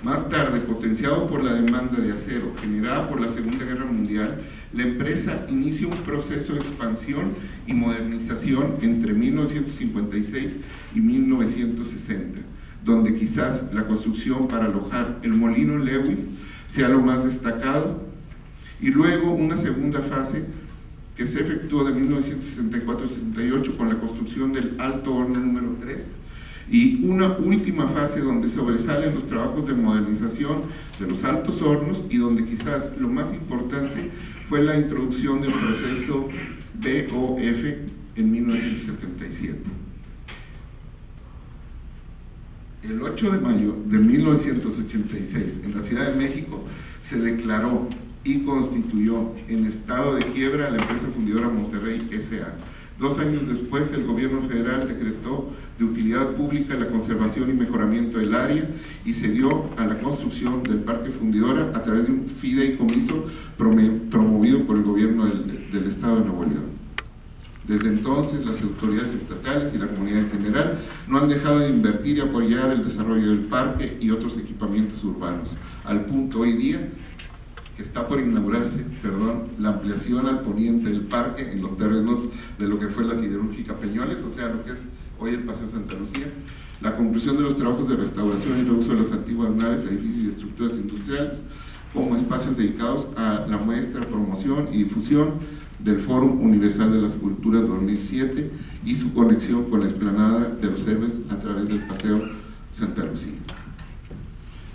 Más tarde, potenciado por la demanda de acero generada por la Segunda Guerra Mundial, la empresa inicia un proceso de expansión y modernización entre 1956 y 1960, donde quizás la construcción para alojar el molino Lewis sea lo más destacado, y luego una segunda fase que se efectuó de 1964 a 68 con la construcción del alto horno número 3, y una última fase donde sobresalen los trabajos de modernización de los altos hornos y donde quizás lo más importante fue la introducción del proceso BOF en 1977. El 8 de mayo de 1986, en la Ciudad de México, se declaró y constituyó en estado de quiebra la empresa fundidora Monterrey S.A. 2 años después, el gobierno federal decretó de utilidad pública la conservación y mejoramiento del área y se dio a la construcción del parque fundidora a través de un fideicomiso promovido por el gobierno del estado de Nuevo León. Desde entonces, las autoridades estatales y la comunidad en general no han dejado de invertir y apoyar el desarrollo del parque y otros equipamientos urbanos, al punto hoy día que está por inaugurarse, la ampliación al poniente del parque en los terrenos de lo que fue la siderúrgica Peñoles, o sea, lo que es hoy el Paseo Santa Lucía, la conclusión de los trabajos de restauración y reuso de las antiguas naves, edificios y estructuras industriales, como espacios dedicados a la muestra, promoción y difusión del Fórum Universal de las Culturas 2007 y su conexión con la explanada de los héroes a través del Paseo Santa Lucía.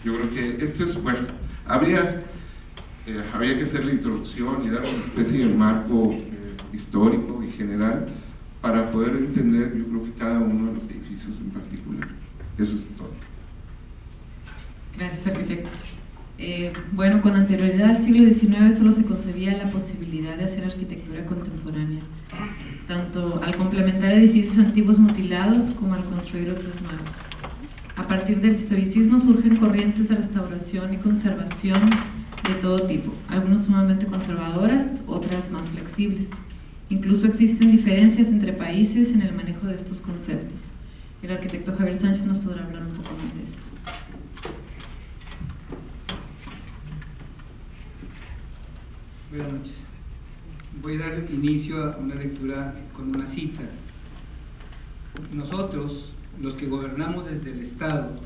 Yo creo que este es, bueno, había que hacer la introducción y dar una especie de marco histórico y general para poder entender, yo creo que cada uno de los edificios en particular. Eso es todo. Gracias, arquitecto. Bueno, con anterioridad al siglo XIX solo se concebía la posibilidad de hacer arquitectura contemporánea, tanto al complementar edificios antiguos mutilados como al construir otros nuevos. A partir del historicismo surgen corrientes de restauración y conservación de todo tipo, algunas sumamente conservadoras, otras más flexibles. Incluso existen diferencias entre países en el manejo de estos conceptos. El arquitecto Javier Sánchez nos podrá hablar un poco más de esto. Buenas noches. Voy a dar inicio a una lectura con una cita. Nosotros, los que gobernamos desde el Estado,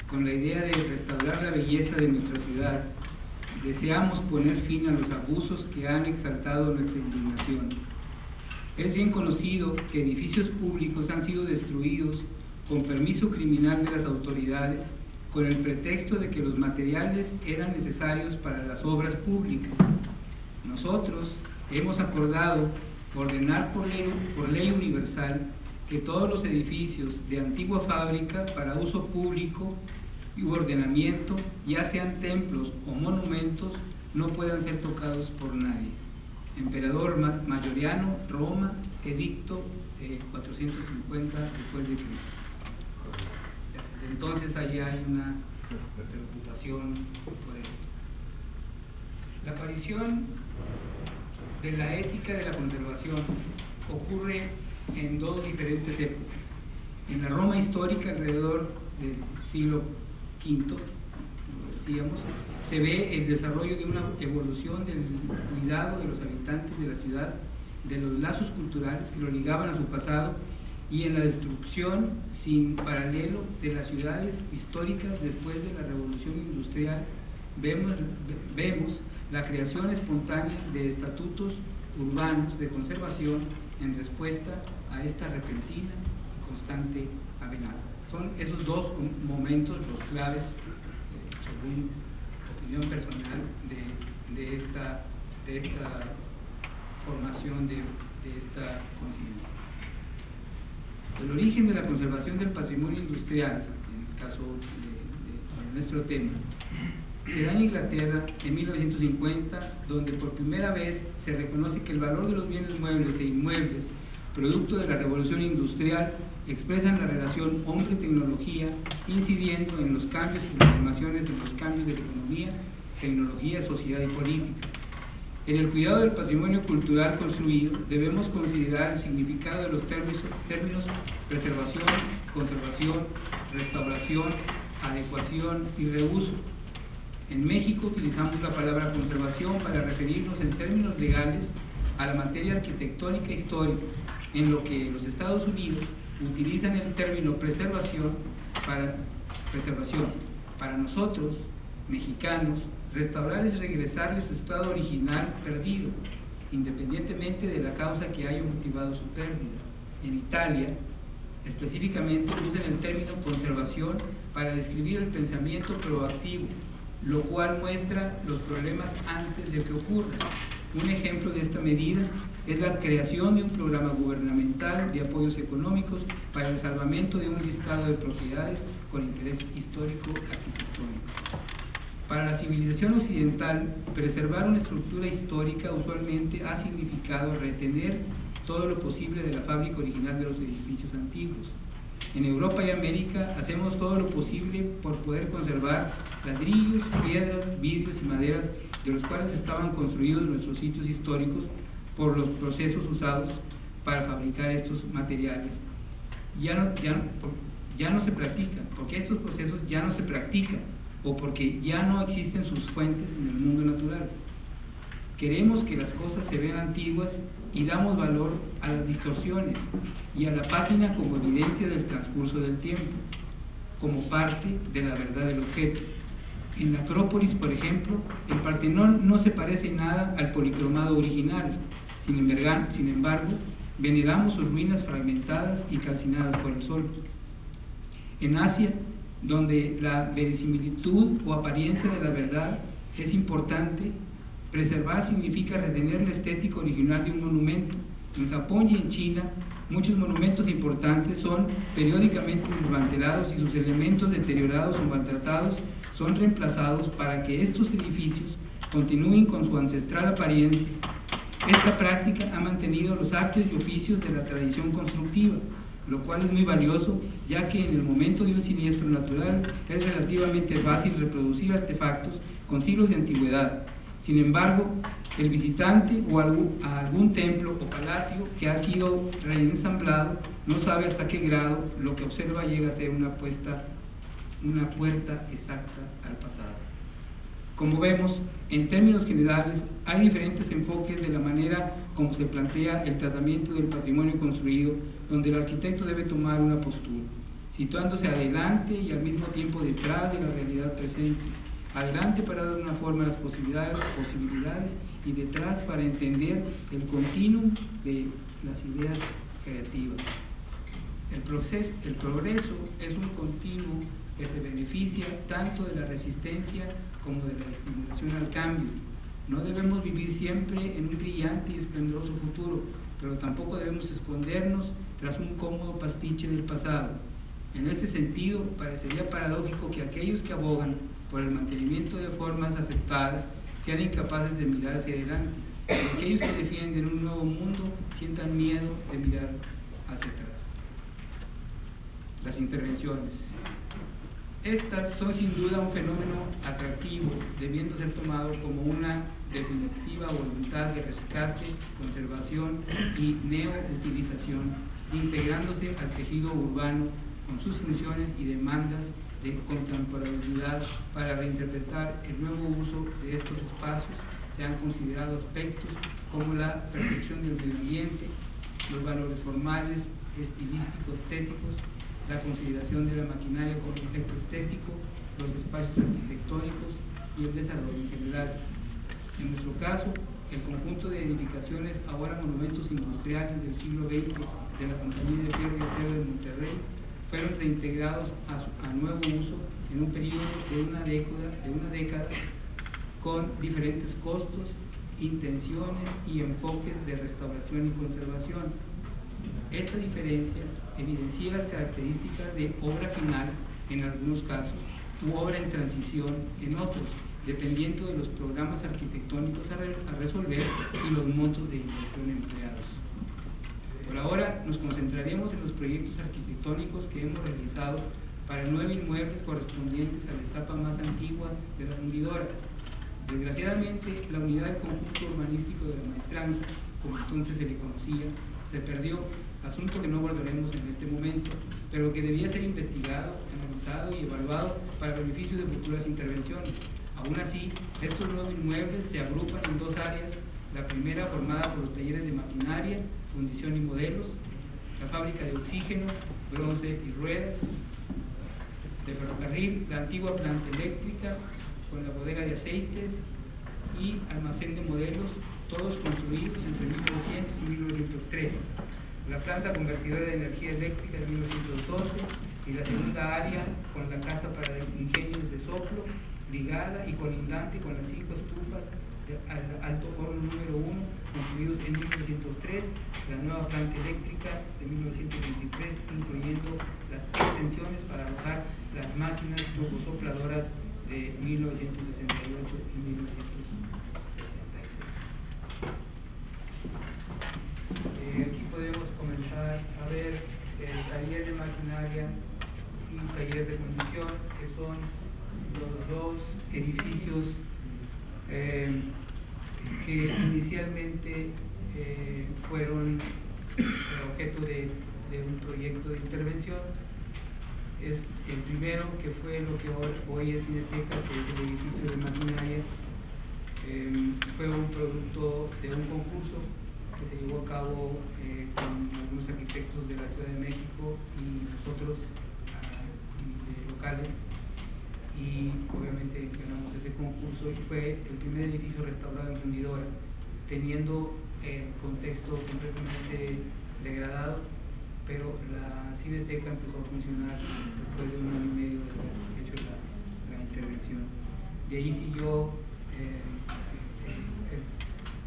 con la idea de restaurar la belleza de nuestra ciudad, deseamos poner fin a los abusos que han exaltado nuestra indignación. Es bien conocido que edificios públicos han sido destruidos con permiso criminal de las autoridades con el pretexto de que los materiales eran necesarios para las obras públicas. Nosotros hemos acordado ordenar por ley universal que todos los edificios de antigua fábrica para uso público y ordenamiento, ya sean templos o monumentos, no puedan ser tocados por nadie. Emperador Mayoriano, Roma, edicto 450 después de Cristo. Desde entonces allá hay una preocupación por esto. La aparición de la ética de la conservación ocurre en dos diferentes épocas. En la Roma histórica, alrededor del siglo V, como decíamos, se ve el desarrollo de una evolución del cuidado de los habitantes de la ciudad, de los lazos culturales que lo ligaban a su pasado, y en la destrucción sin paralelo de las ciudades históricas después de la Revolución Industrial, vemos la creación espontánea de estatutos urbanos de conservación en respuesta a esta repentina y constante amenaza. Son esos dos momentos los claves, según opinión personal, de esta formación de esta conciencia. El origen de la conservación del patrimonio industrial, en el caso de nuestro tema, se da en Inglaterra en 1950, donde por primera vez se reconoce que el valor de los bienes muebles e inmuebles, producto de la revolución industrial, expresan la relación hombre-tecnología, incidiendo en los cambios y transformaciones en los cambios de la economía, tecnología, sociedad y política. En el cuidado del patrimonio cultural construido, debemos considerar el significado de los términos preservación, conservación, restauración, adecuación y reuso. En México utilizamos la palabra conservación para referirnos en términos legales a la materia arquitectónica histórica, en lo que los Estados Unidos utilizan el término preservación. Para nosotros, mexicanos, restaurar es regresarle su estado original perdido, independientemente de la causa que haya motivado su pérdida. En Italia, Específicamente usan el término conservación para describir el pensamiento proactivo, lo cual muestra los problemas antes de que ocurran. Un ejemplo de esta medida es la creación de un programa gubernamental de apoyos económicos para el salvamento de un listado de propiedades con interés histórico-arquitectónico. Para la civilización occidental, preservar una estructura histórica usualmente ha significado retener todo lo posible de la fábrica original de los edificios antiguos. En Europa y América hacemos todo lo posible por poder conservar ladrillos, piedras, vidrios y maderas de los cuales estaban construidos nuestros sitios históricos por los procesos usados para fabricar estos materiales. Ya no se practican, porque estos procesos ya no se practican o porque ya no existen sus fuentes en el mundo natural. Queremos que las cosas se vean antiguas y damos valor a las distorsiones y a la pátina como evidencia del transcurso del tiempo, como parte de la verdad del objeto. En la Acrópolis, por ejemplo, el Partenón no se parece en nada al policromado original. Sin embargo, veneramos sus ruinas fragmentadas y calcinadas por el sol. En Asia, donde la verisimilitud o apariencia de la verdad es importante, preservar significa retener la estética original de un monumento. En Japón y en China, muchos monumentos importantes son periódicamente desmantelados y sus elementos deteriorados o maltratados son reemplazados para que estos edificios continúen con su ancestral apariencia. Esta práctica ha mantenido los artes y oficios de la tradición constructiva, lo cual es muy valioso, ya que en el momento de un siniestro natural es relativamente fácil reproducir artefactos con siglos de antigüedad. Sin embargo, el visitante o a algún templo o palacio que ha sido reensamblado no sabe hasta qué grado lo que observa llega a ser una puerta exacta al pasado. Como vemos, en términos generales, hay diferentes enfoques de la manera como se plantea el tratamiento del patrimonio construido, donde el arquitecto debe tomar una postura, situándose adelante y al mismo tiempo detrás de la realidad presente. Adelante para dar una forma a las posibilidades y detrás para entender el continuum de las ideas creativas. El progreso es un continuo que se beneficia tanto de la resistencia como de la estimulación al cambio. No debemos vivir siempre en un brillante y esplendoroso futuro, pero tampoco debemos escondernos tras un cómodo pastiche del pasado. En este sentido, parecería paradójico que aquellos que abogan por el mantenimiento de formas aceptadas sean incapaces de mirar hacia adelante, y aquellos que defienden un nuevo mundo sientan miedo de mirar hacia atrás. Las intervenciones. Estas son sin duda un fenómeno atractivo, debiendo ser tomado como una definitiva voluntad de rescate, conservación y neoutilización, integrándose al tejido urbano con sus funciones y demandas de contemporaneidad. Para reinterpretar el nuevo uso de estos espacios se han considerado aspectos como la percepción del medio ambiente, los valores formales, estilístico-estéticos, la consideración de la maquinaria como objeto estético, los espacios arquitectónicos y el desarrollo en general. En nuestro caso, el conjunto de edificaciones, ahora monumentos industriales del siglo XX de la Compañía de Fierro y Acero de Monterrey, fueron reintegrados a nuevo uso en un periodo de una década con diferentes costos, intenciones y enfoques de restauración y conservación. Esta diferencia evidencia las características de obra final en algunos casos u obra en transición en otros, dependiendo de los programas arquitectónicos a resolver y los montos de inversión empleados. Por ahora nos concentraremos en los proyectos arquitectónicos que hemos realizado para 9 inmuebles correspondientes a la etapa más antigua de la fundidora. Desgraciadamente, la unidad del conjunto urbanístico de la maestranza, como entonces se le conocía, se perdió, asunto que no abordaremos en este momento, pero que debía ser investigado, analizado y evaluado para beneficio de futuras intervenciones. Aún así, estos 9 inmuebles se agrupan en 2 áreas: la primera formada por los talleres de maquinaria, fundición y modelos, la fábrica de oxígeno, bronce y ruedas, de ferrocarril, la antigua planta eléctrica con la bodega de aceites y almacén de modelos, todos construidos entre 1900 y 1903. la planta convertidora de energía eléctrica de 1912 y la segunda área con la casa para ingenios de soplo, ligada y colindante con las 5 estufas de alto horno número 1, construidos en 1903, la nueva planta eléctrica de 1923, incluyendo las extensiones para alojar las máquinas turbosopladoras de 1968 y 1976. Aquí podemos comenzar a ver el taller de maquinaria y taller de conducción, que son los dos edificios que inicialmente fueron objeto de un proyecto de intervención. Es el primero, que fue lo que hoy es Cineteca, que es el edificio de maquinaria. Fue un producto de un concurso que se llevó a cabo con algunos arquitectos de la Ciudad de México y nosotros locales, y obviamente ganamos ese concurso y fue el primer edificio restaurado en Fundidora, teniendo el contexto completamente degradado, pero la Cineteca empezó a funcionar después de 1 año y medio de haber hecho la intervención. De ahí siguió,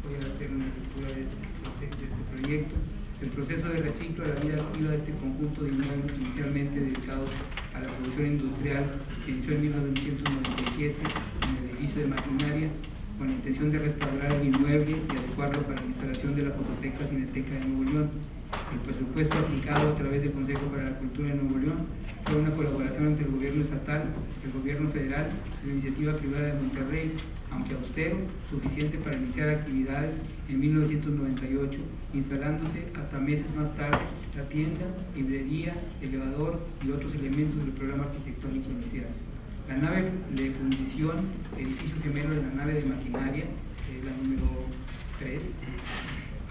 voy a hacer una lectura de este proyecto. El proceso de reciclo de la vida activa de este conjunto de inmuebles inicialmente dedicados a la producción industrial que inició en 1997 en el edificio de maquinaria con la intención de restaurar el inmueble y adecuarlo para la instalación de la fototeca Cineteca de Nuevo León. El presupuesto aplicado a través del Consejo para la Cultura de Nuevo León fue una colaboración entre el gobierno estatal, el gobierno federal y la iniciativa privada de Monterrey, aunque austero, suficiente para iniciar actividades en 1998, instalándose hasta meses más tarde la tienda, librería, elevador y otros elementos del programa arquitectónico inicial. La nave de fundición, edificio gemelo de la nave de maquinaria, que es la número 3,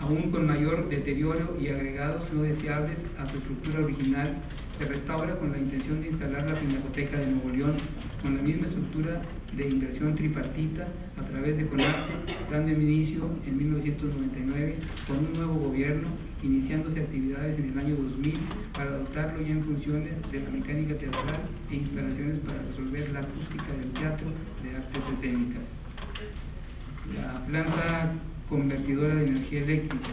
aún con mayor deterioro y agregados no deseables a su estructura original, se restaura con la intención de instalar la Pinacoteca de Nuevo León con la misma estructura de inversión tripartita a través de CONACTE, dando inicio en 1999 con un nuevo gobierno, iniciándose actividades en el año 2000 para adoptarlo ya en funciones de la mecánica teatral e instalaciones para resolver la acústica del Teatro de Artes Escénicas. La planta convertidora de energía eléctrica.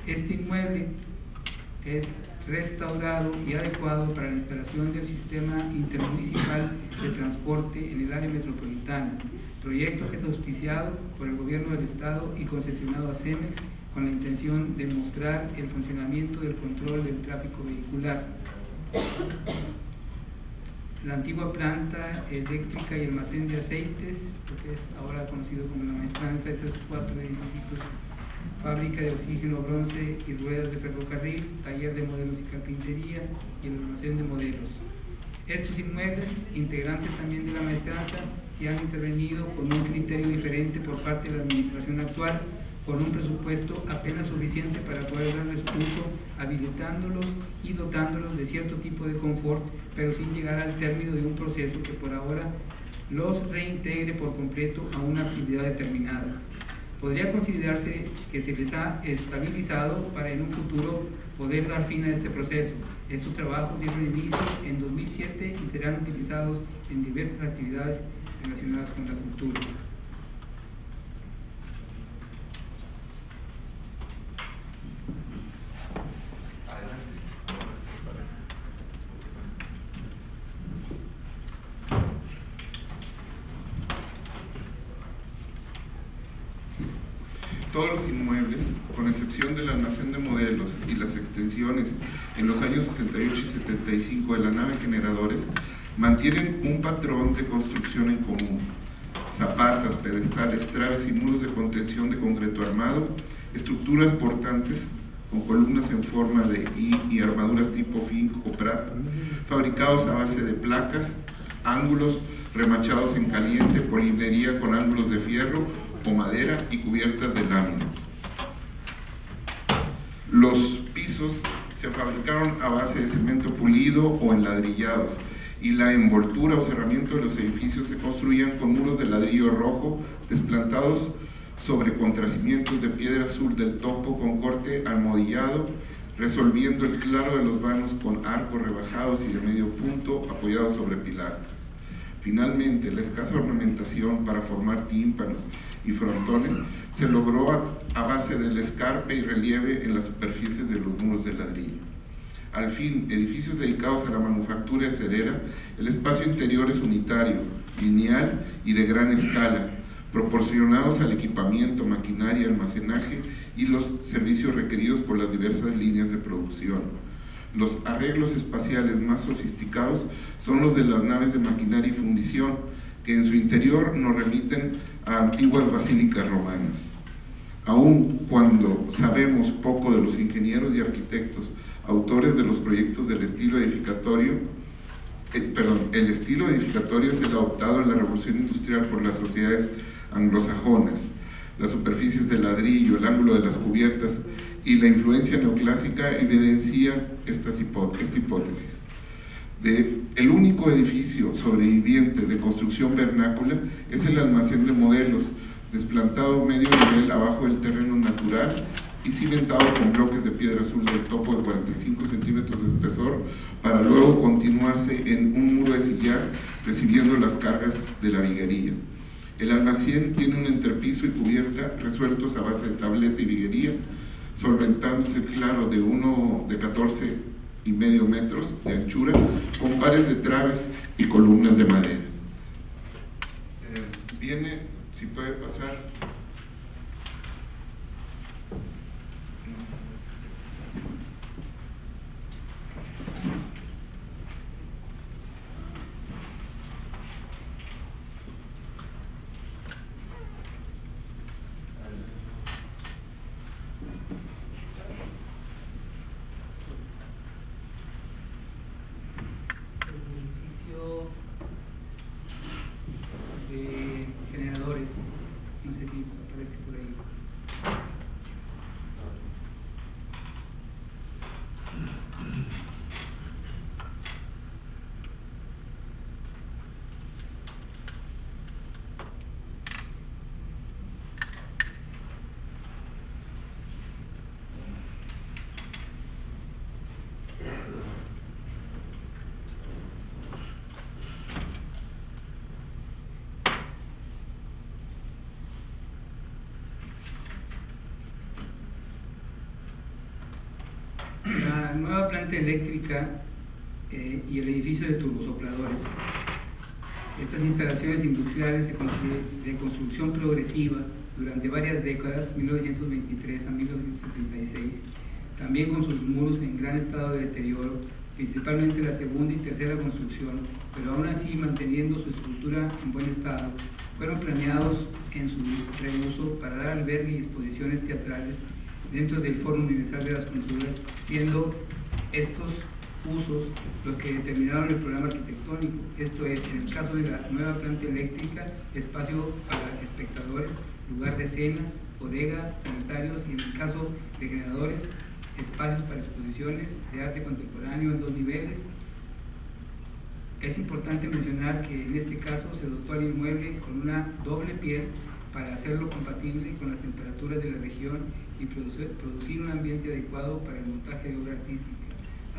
Este inmueble es restaurado y adecuado para la instalación del sistema intermunicipal de transporte en el área metropolitana, proyecto que es auspiciado por el gobierno del estado y concesionado a Cemex con la intención de mostrar el funcionamiento del control del tráfico vehicular. La antigua planta eléctrica y almacén de aceites, lo que es ahora conocido como La Maestranza, esos 4 edificios: fábrica de oxígeno, bronce y ruedas de ferrocarril, taller de modelos y carpintería y el almacén de modelos. Estos inmuebles, integrantes también de La Maestranza, se han intervenido con un criterio diferente por parte de la administración actual, con un presupuesto apenas suficiente para poder darles uso, habilitándolos y dotándolos de cierto tipo de confort, pero sin llegar al término de un proceso que por ahora los reintegre por completo a una actividad determinada. Podría considerarse que se les ha estabilizado para en un futuro poder dar fin a este proceso. Estos trabajos dieron inicio en 2007 y serán utilizados en diversas actividades relacionadas con la cultura. Todos los inmuebles, con excepción del almacén de modelos y las extensiones en los años 68 y 75 de la nave generadores, mantienen un patrón de construcción en común: zapatas, pedestales, traves y muros de contención de concreto armado, estructuras portantes con columnas en forma de I y armaduras tipo Fink o Pratt, fabricados a base de placas, ángulos remachados en caliente, polinería con ángulos de fierro o madera y cubiertas de lámina. Los pisos se fabricaron a base de cemento pulido o enladrillados, y la envoltura o cerramiento de los edificios se construían con muros de ladrillo rojo desplantados sobre contracimientos de piedra azul del topo con corte almohadillado resolviendo el claro de los vanos con arcos rebajados y de medio punto apoyados sobre pilastras. Finalmente, la escasa ornamentación para formar tímpanos y frontones se logró a base del escarpe y relieve en las superficies de los muros de ladrillo. Al fin, edificios dedicados a la manufactura acerera, el espacio interior es unitario, lineal y de gran escala, proporcionados al equipamiento, maquinaria, almacenaje y los servicios requeridos por las diversas líneas de producción. Los arreglos espaciales más sofisticados son los de las naves de maquinaria y fundición, que en su interior nos remiten a antiguas basílicas romanas. Aun cuando sabemos poco de los ingenieros y arquitectos autores de los proyectos del estilo edificatorio, el estilo edificatorio es el adoptado en la Revolución Industrial por las sociedades anglosajonas. Las superficies de ladrillo, el ángulo de las cubiertas y la influencia neoclásica evidencia esta hipótesis. El único edificio sobreviviente de construcción vernácula es el almacén de modelos, desplantado medio nivel abajo del terreno natural y cimentado con bloques de piedra azul del topo de 45 centímetros de espesor, para luego continuarse en un muro de sillar recibiendo las cargas de la viguería. El almacén tiene un entrepiso y cubierta resueltos a base de tableta y viguería, solventándose claro de 14,5 metros de anchura, con pares de traves y columnas de madera. Viene, si puede pasar. La nueva planta eléctrica y el edificio de turbosopladores. Estas instalaciones industriales de construcción progresiva durante varias décadas, 1923 a 1976, también con sus muros en gran estado de deterioro, principalmente la segunda y tercera construcción, pero aún así manteniendo su estructura en buen estado, fueron planeados en su reuso para dar albergue y exposiciones teatrales dentro del Foro Universal de las Culturas, siendo estos usos los que determinaron el programa arquitectónico. Esto es, en el caso de la nueva planta eléctrica, espacio para espectadores, lugar de cena, bodega, sanitarios, y en el caso de generadores, espacios para exposiciones de arte contemporáneo en 2 niveles. Es importante mencionar que en este caso se dotó al inmueble con una doble piel para hacerlo compatible con las temperaturas de la región y producir un ambiente adecuado para el montaje de obra artística,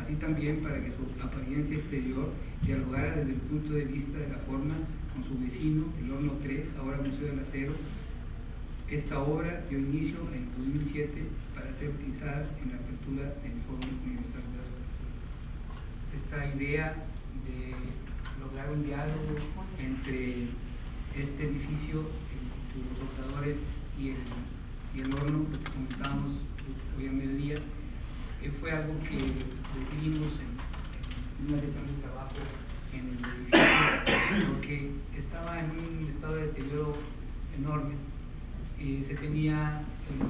así también para que su apariencia exterior dialogara desde el punto de vista de la forma con su vecino, el Horno 3, ahora Museo del Acero. Esta obra dio inicio en 2007 para ser utilizada en la apertura del Foro Universal de las Culturas. Esta idea de lograr un diálogo entre este edificio, los flotadores y el horno, lo que comentábamos hoy a mediodía, fue algo que decidimos en una sesión de trabajo en el edificio, porque estaba en un estado de deterioro enorme. Se tenía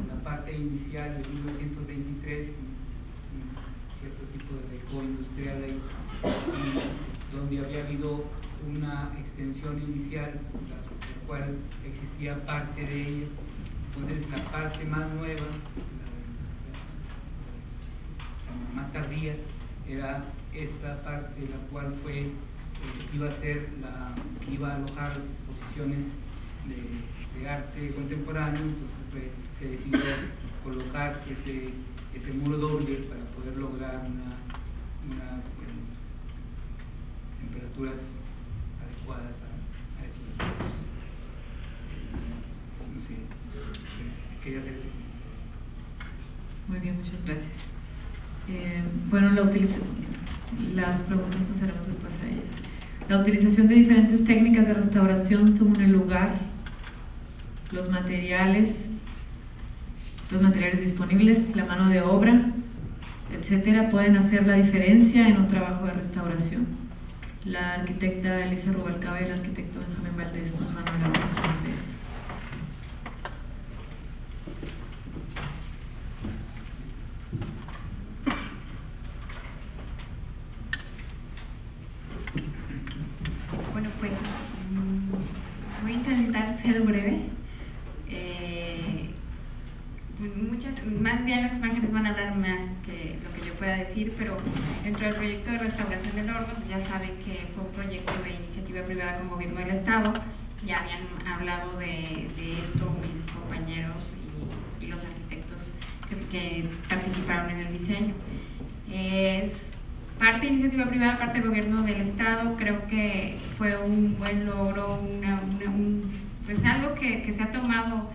la parte inicial de 1923, un cierto tipo de deco industrial ahí, donde había habido una extensión inicial, la cual existía parte de ella. Entonces la parte más nueva, la más tardía, era esta parte, la cual iba a ser que iba a alojar las exposiciones de arte contemporáneo. Entonces se decidió colocar ese ese muro doble para poder lograr temperaturas adecuadas a estos efectos. No sé, quería hacer ese comentario. Muy bien, muchas gracias. Bueno, las preguntas pasaremos después a ellas. La utilización de diferentes técnicas de restauración según el lugar, los materiales disponibles, la mano de obra, etcétera, pueden hacer la diferencia en un trabajo de restauración. La arquitecta Elisa Rubalcaba y el arquitecto Benjamín Valdés nos van a hablar un poco más de esto. Bueno, pues voy a intentar ser breve. Más bien las imágenes van a hablar más que lo que yo pueda decir, pero dentro del proyecto de restauración del horno, ya saben que fue un proyecto de iniciativa privada con gobierno del Estado. Ya habían hablado de esto mis compañeros y los arquitectos que participaron en el diseño. Es parte de iniciativa privada, parte de gobierno del Estado. Creo que fue un buen logro, pues algo que se ha tomado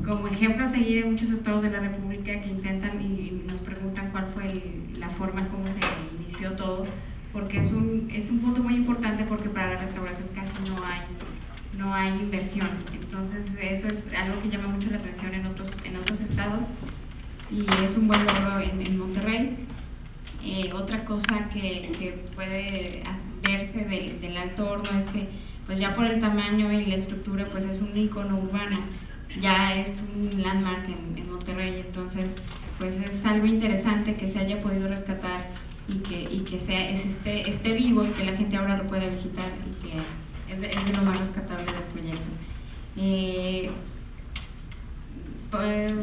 como ejemplo a seguir en muchos estados de la República que intentan y nos preguntan cuál fue la forma como se inició todo, porque es un punto muy importante, porque para la restauración casi no hay inversión. Entonces eso es algo que llama mucho la atención en otros estados y es un buen logro en Monterrey. Otra cosa que puede verse del Alto Horno es que pues ya por el tamaño y la estructura pues es un icono urbano, ya es un landmark en Monterrey. Entonces pues es algo interesante que se haya podido rescatar y que esté vivo y que la gente ahora lo pueda visitar, y que es de lo más rescatable del proyecto.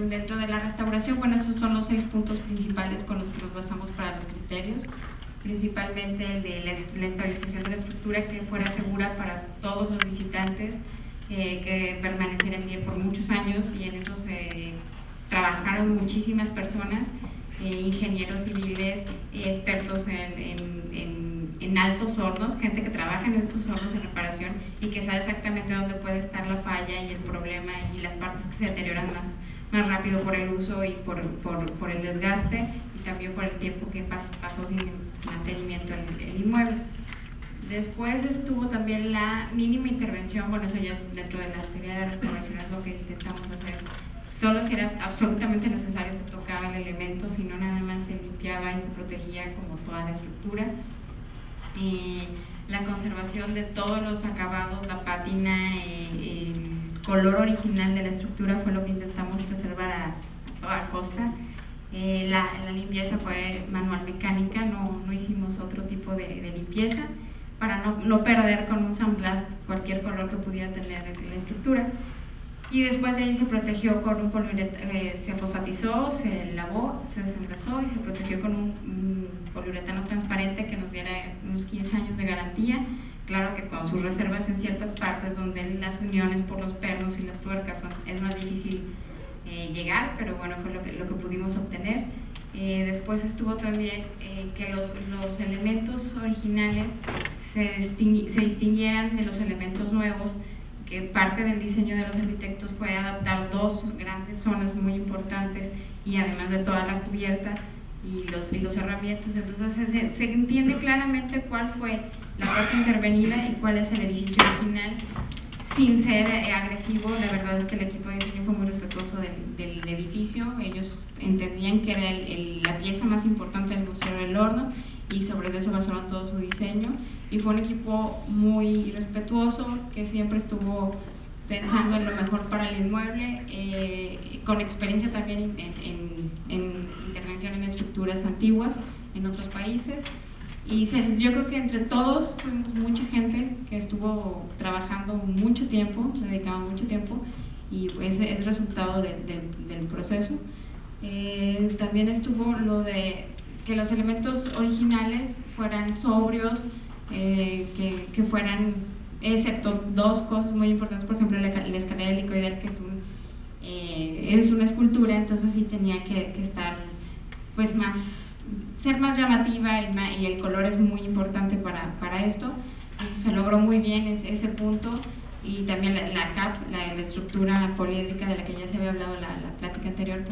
Dentro de la restauración, bueno, esos son los 6 puntos principales con los que nos basamos para los criterios, principalmente el de la estabilización de la estructura, que fuera segura para todos los visitantes, que permaneciera en pie por muchos años, y en eso se trabajaron muchísimas personas, ingenieros civiles, expertos en altos hornos, gente que trabaja en altos hornos en reparación y que sabe exactamente dónde puede estar la falla y el problema y las partes que se deterioran más rápido por el uso y por el desgaste, y también por el tiempo que pasó sin mantenimiento el inmueble. Después estuvo también la mínima intervención. Bueno, eso ya dentro de la teoría de la restauración es lo que intentamos hacer. Solo si era absolutamente necesario se tocaba el elemento, si no nada más se limpiaba y se protegía como toda la estructura. La conservación de todos los acabados, la pátina, el color original de la estructura fue lo que intentamos preservar a toda costa. La limpieza fue manual mecánica, no hicimos otro tipo de limpieza para no perder con un sandblast cualquier color que pudiera tener la estructura. Y después de ahí se protegió con un poliuretano, se fosfatizó, se lavó, se desengrasó y se protegió con un poliuretano transparente que nos diera unos 15 años de garantía. Claro que con sus reservas en ciertas partes donde las uniones por los pernos y las tuercas es más difícil llegar, pero bueno, fue lo que pudimos obtener. Después estuvo también que los elementos originales se distinguieran de los elementos nuevos, que parte del diseño de los arquitectos fue adaptar 2 grandes zonas muy importantes, y además de toda la cubierta y los herramientas. Entonces se entiende claramente cuál fue la parte intervenida y cuál es el edificio original, sin ser agresivo. La verdad es que el equipo de diseño fue muy respetuoso del edificio. Ellos entendían que era la pieza más importante del Museo del Horno, y sobre eso basaron todo su diseño, y fue un equipo muy respetuoso que siempre estuvo pensando en lo mejor para el inmueble, con experiencia también en intervención en estructuras antiguas en otros países. Y yo creo que entre todos fuimos mucha gente que estuvo trabajando mucho tiempo, dedicaba mucho tiempo, y ese es el resultado del proceso. También estuvo lo de que los elementos originales fueran sobrios, que fueran, excepto 2 cosas muy importantes. Por ejemplo, la escalera helicoidal, que es una escultura, entonces sí tenía que estar pues ser más llamativa y el color es muy importante para esto. Entonces se logró muy bien ese punto, y también la CAP, la estructura poliédrica de la que ya se había hablado la plática anterior,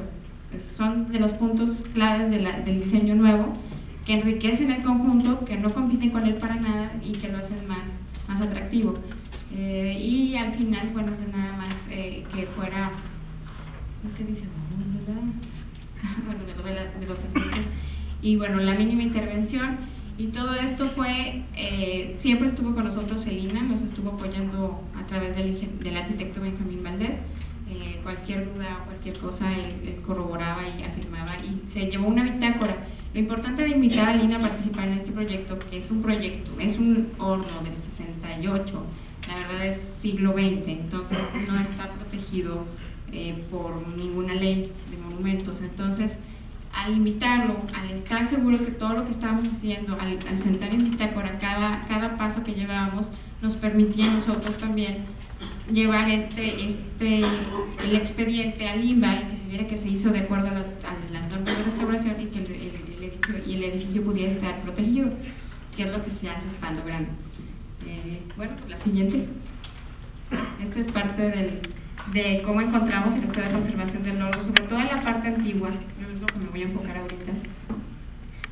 pues son de los puntos claves del diseño nuevo, que enriquecen el conjunto, que no compiten con él para nada y que lo hacen más atractivo. Y al final, bueno, pues nada más que fuera, ¿qué dice? Bueno, de los servicios, y bueno, la mínima intervención. Y todo esto fue, siempre estuvo con nosotros Elina, nos estuvo apoyando a través del arquitecto Benjamín Valdés. Cualquier duda o cualquier cosa él corroboraba y afirmaba, y se llevó una bitácora. Lo importante de invitar a Elina a participar en este proyecto, que es un horno del 68, la verdad es siglo XX, entonces no está protegido por ninguna ley de monumentos. Entonces, al invitarlo, al estar seguro que todo lo que estábamos haciendo, al sentar en bitácora cada paso que llevábamos, nos permitía a nosotros también llevar el expediente al INBA, y que se viera que se hizo de acuerdo a las normas de restauración, y que el edificio pudiera estar protegido, que es lo que ya se está logrando. Bueno, pues la siguiente. Esta es parte de cómo encontramos el estado de conservación del oro, sobre todo en la parte antigua, es lo que me voy a enfocar ahorita.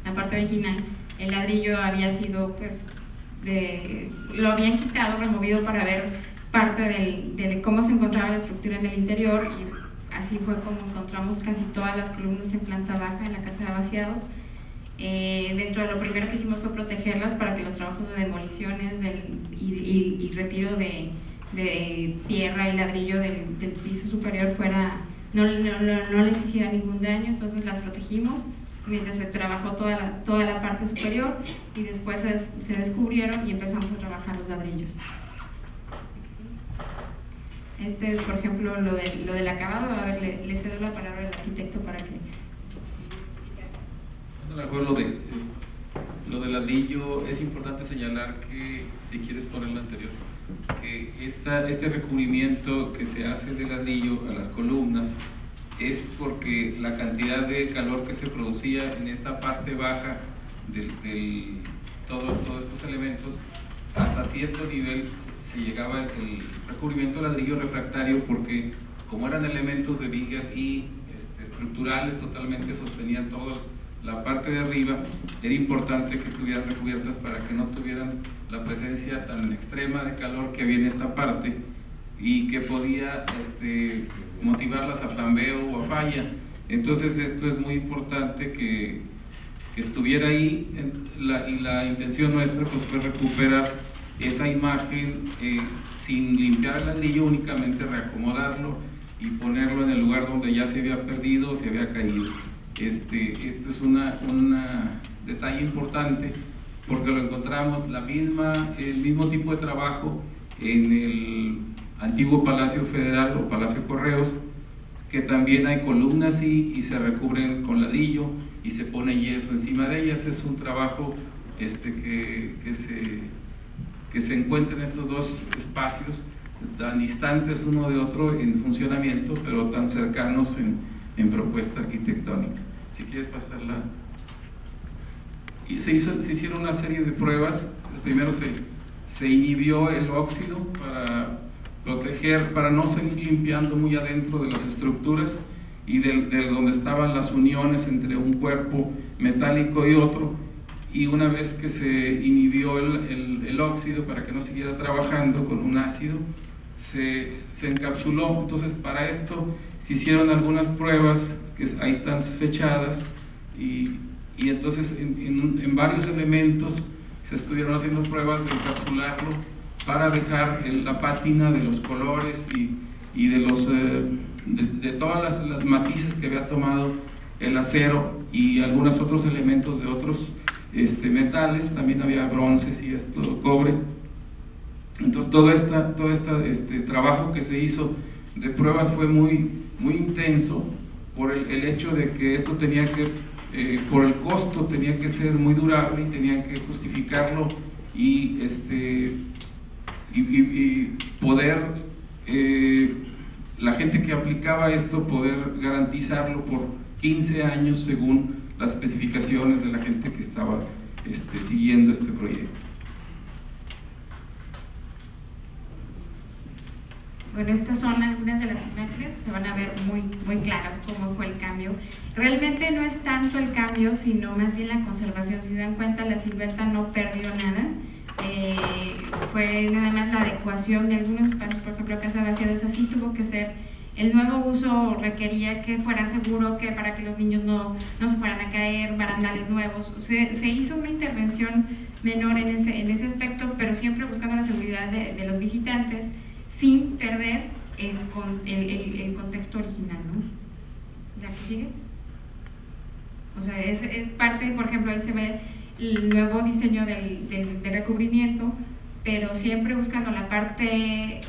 La parte original, el ladrillo había sido, pues, lo habían quitado, removido para ver parte de cómo se encontraba la estructura en el interior, y así fue como encontramos casi todas las columnas en planta baja en la casa de vaciados. Dentro de lo primero que hicimos fue protegerlas para que los trabajos de demoliciones y retiro de tierra y ladrillo del piso superior no les hiciera ningún daño. Entonces las protegimos mientras se trabajó toda la parte superior, y después se descubrieron y empezamos a trabajar los ladrillos. Este es, por ejemplo, lo del acabado. A ver, le cedo la palabra al arquitecto para que... A lo mejor lo del ladrillo es importante señalar que, si quieres poner lo anterior, que este recubrimiento que se hace de ladrillo a las columnas es porque la cantidad de calor que se producía en esta parte baja de todos estos elementos, hasta cierto nivel se llegaba el recubrimiento de ladrillo refractario, porque como eran elementos de vigas y estructurales, totalmente sostenían toda la parte de arriba, era importante que estuvieran recubiertas para que no tuvieran la presencia tan extrema de calor que había en esta parte, y que podía motivarlas a flambeo o a falla. Entonces esto es muy importante que estuviera ahí, y la intención nuestra pues fue recuperar esa imagen sin limpiar el ladrillo, únicamente reacomodarlo y ponerlo en el lugar donde ya se había perdido o se había caído. Esto es un detalle importante, porque lo encontramos el mismo tipo de trabajo en el antiguo Palacio Federal o Palacio Correos, que también hay columnas y se recubren con ladrillo y se pone yeso encima de ellas. Es un trabajo que se encuentra en estos dos espacios, tan distantes uno de otro en funcionamiento, pero tan cercanos en propuesta arquitectónica. Si quieres pasarla. Y se hicieron una serie de pruebas. Primero se inhibió el óxido para proteger, para no seguir limpiando muy adentro de las estructuras y de donde estaban las uniones entre un cuerpo metálico y otro. Y una vez que se inhibió el óxido para que no siguiera trabajando con un ácido, se encapsuló. Entonces, para esto se hicieron algunas pruebas que ahí están fechadas, y entonces en varios elementos se estuvieron haciendo pruebas de encapsularlo para dejar la pátina de los colores y de todas las matices que había tomado el acero y algunos otros elementos de otros metales. También había bronces y cobre. Entonces todo este trabajo que se hizo de pruebas fue muy intenso, por el hecho de que esto tenía que, por el costo, tenía que ser muy durable y tenían que justificarlo y poder, la gente que aplicaba esto, poder garantizarlo por 15 años según las especificaciones de la gente que estaba siguiendo este proyecto. Bueno, estas son algunas de las imágenes, se van a ver muy claras cómo fue el cambio. Realmente no es tanto el cambio, sino más bien la conservación. Si se dan cuenta, la silueta no perdió nada. Fue nada más la adecuación de algunos espacios, por ejemplo, Casa Vacías, así tuvo que ser. El nuevo uso requería que fuera seguro, que para que los niños no se fueran a caer, barandales nuevos. Se hizo una intervención menor en ese aspecto, pero siempre buscando la seguridad de los visitantes, sin perder el contexto original, ¿no? ¿La que sigue? O sea, es parte, por ejemplo, ahí se ve el nuevo diseño del recubrimiento, pero siempre buscando la parte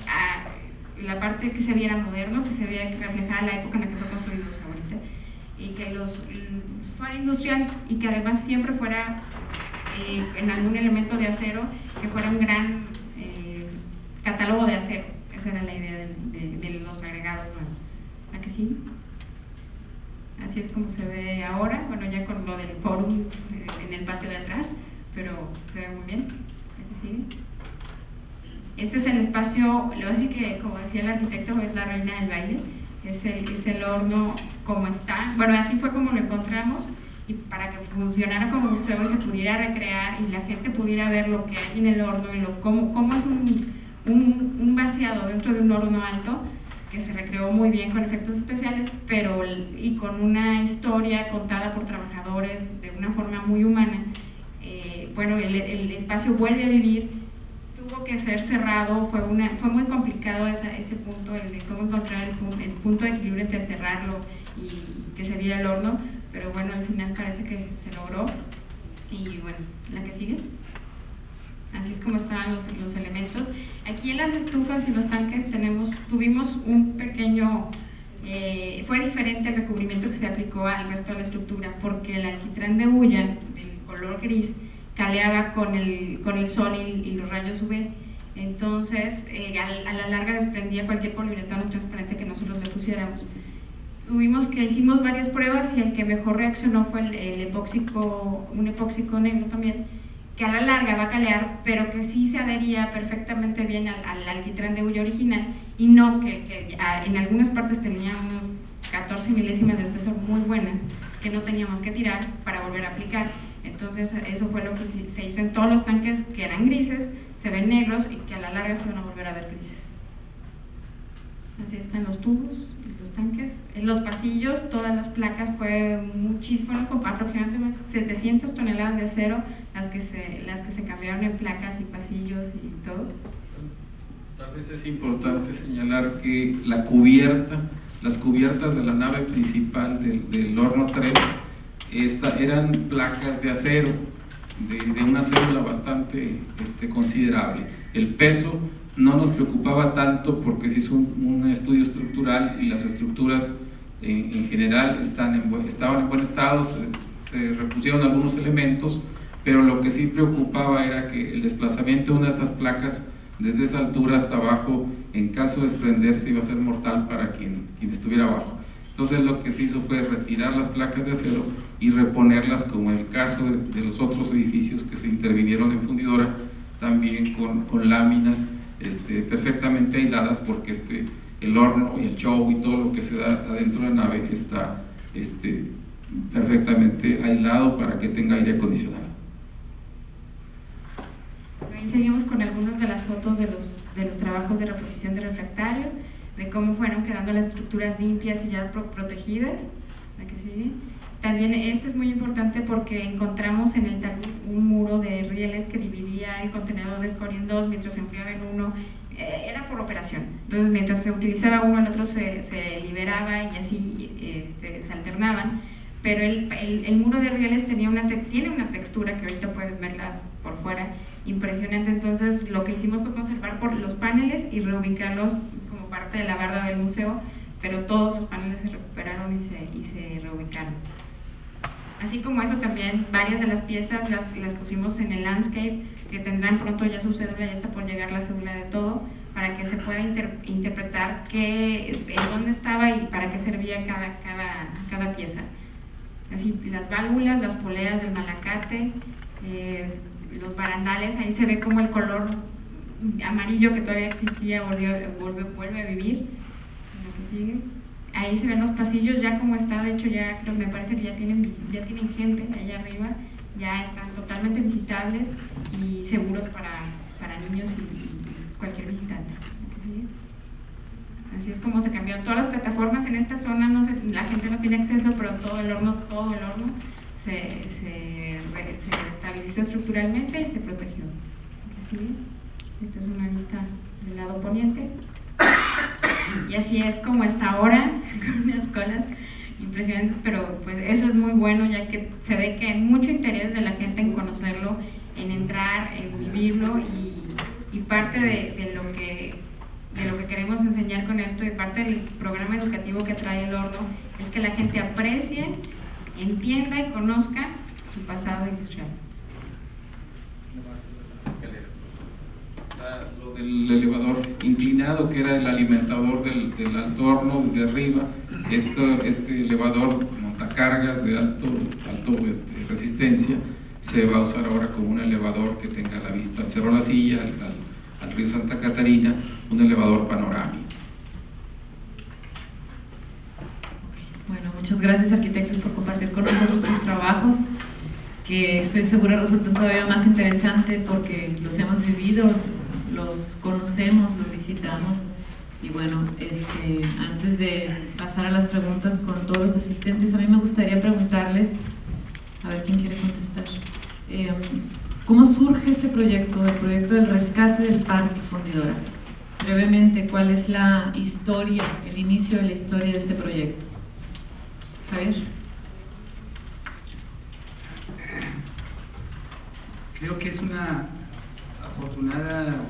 que se viera moderno, que se viera que reflejara la época en la que fue construido ahorita, y que fuera industrial, y que además siempre fuera en algún elemento de acero, que fuera un gran catálogo de acero. Esa era la idea de los agregados nuevos. ¿A que sí? Así es como se ve ahora, bueno, ya con lo del fórum en el patio de atrás, pero se ve muy bien. ¿A que sigue? Este es el espacio, le voy a decir que, como decía el arquitecto, es la reina del baile, es el horno como está. Bueno, así fue como lo encontramos, y para que funcionara como museo y se pudiera recrear y la gente pudiera ver lo que hay en el horno y cómo es un vaciado dentro de un horno alto, que se recreó muy bien con efectos especiales, y con una historia contada por trabajadores de una forma muy humana. Bueno, el espacio vuelve a vivir, tuvo que ser cerrado, fue muy complicado ese punto, el de cómo encontrar el punto de equilibrio entre cerrarlo y que se viera el horno, pero bueno, al final parece que se logró. Y bueno, la que sigue. Así es como estaban los elementos. Aquí en las estufas y los tanques tuvimos un pequeño, fue diferente el recubrimiento que se aplicó al resto de la estructura, porque el alquitrán de hulla, del color gris, caleaba con el sol y los rayos UV. Entonces, a la larga desprendía cualquier poliuretano transparente que nosotros le pusiéramos. Hicimos varias pruebas y el que mejor reaccionó fue un epóxico negro también, que a la larga va a calear, pero que sí se adhería perfectamente bien al alquitrán de hulla original, y no que en algunas partes tenía unos 14 milésimas de espesor muy buenas, que no teníamos que tirar para volver a aplicar. Entonces eso fue lo que se hizo en todos los tanques que eran grises, se ven negros y que a la larga se van a volver a ver grises. Así están los tubos y los tanques. En los pasillos, todas las placas fue muchísimo, fueron aproximadamente 700 toneladas de acero las que se cambiaron en placas y pasillos y todo. Tal vez es importante señalar que las cubiertas de la nave principal del horno 3 eran placas de acero, de una célula bastante considerable. El peso no nos preocupaba tanto porque se hizo un estudio estructural y las estructuras en general estaban en buen estado, se repusieron algunos elementos, pero lo que sí preocupaba era que el desplazamiento de una de estas placas desde esa altura hasta abajo, en caso de desprenderse, iba a ser mortal para quien estuviera abajo. Entonces lo que se hizo fue retirar las placas de acero y reponerlas, como en el caso de los otros edificios que se intervinieron en fundidora, también con láminas perfectamente aisladas, porque el horno y el show y todo lo que se da adentro de la nave está perfectamente aislado para que tenga aire acondicionado. Ahí seguimos con algunas de las fotos de los trabajos de reposición de refractario, de cómo fueron quedando las estructuras limpias y ya protegidas. La que sigue. También este es muy importante porque encontramos en el talud un muro de rieles que dividía el contenedor de escoria en dos mientras se enfriaba en uno. Era por operación, entonces mientras se utilizaba uno el otro se liberaba y así se alternaban, pero el muro de rieles tiene una textura que ahorita pueden verla por fuera, impresionante. Entonces lo que hicimos fue conservar por los paneles y reubicarlos como parte de la barda del museo, pero todos los paneles se recuperaron y se reubicaron. Así como eso, también varias de las piezas las pusimos en el landscape, que tendrán pronto ya su cédula, ya está por llegar la cédula de todo, para que se pueda interpretar dónde estaba y para qué servía cada pieza. así las válvulas, las poleas del malacate, los barandales, ahí se ve como el color amarillo que todavía existía vuelve a vivir. Lo que sigue. Ahí se ven los pasillos ya como está, de hecho ya creo, me parece que ya tienen gente allá arriba, ya están totalmente visitables y seguros para niños y cualquier visitante. Así es como se cambió. Todas las plataformas en esta zona, la gente no tiene acceso, pero todo el horno se estabilizó estructuralmente y se protegió. ¿Sí? Esta es una vista del lado poniente. Y así es como está ahora, con unas colas impresionantes, pero pues eso es muy bueno, ya que se ve que hay mucho interés de la gente en conocerlo, en entrar, en vivirlo, y parte de lo que queremos enseñar con esto, y parte del programa educativo que trae el horno, es que la gente aprecie, entienda y conozca su pasado industrial. Lo del elevador inclinado, que era el alimentador del alto horno desde arriba, este elevador montacargas de alto resistencia se va a usar ahora como un elevador que tenga la vista al Cerro La Silla, al río Santa Catarina, un elevador panorámico. Bueno, muchas gracias, arquitectos, por compartir con nosotros sus trabajos, que estoy segura resultan todavía más interesantes porque los hemos vivido, los conocemos, los visitamos. Y bueno, antes de pasar a las preguntas con todos los asistentes, a mí me gustaría preguntarles, a ver quién quiere contestar, ¿cómo surge este proyecto, el proyecto del rescate del Parque Fundidora? Brevemente, ¿cuál es la historia, el inicio de la historia de este proyecto? Javier. Creo que es una afortunada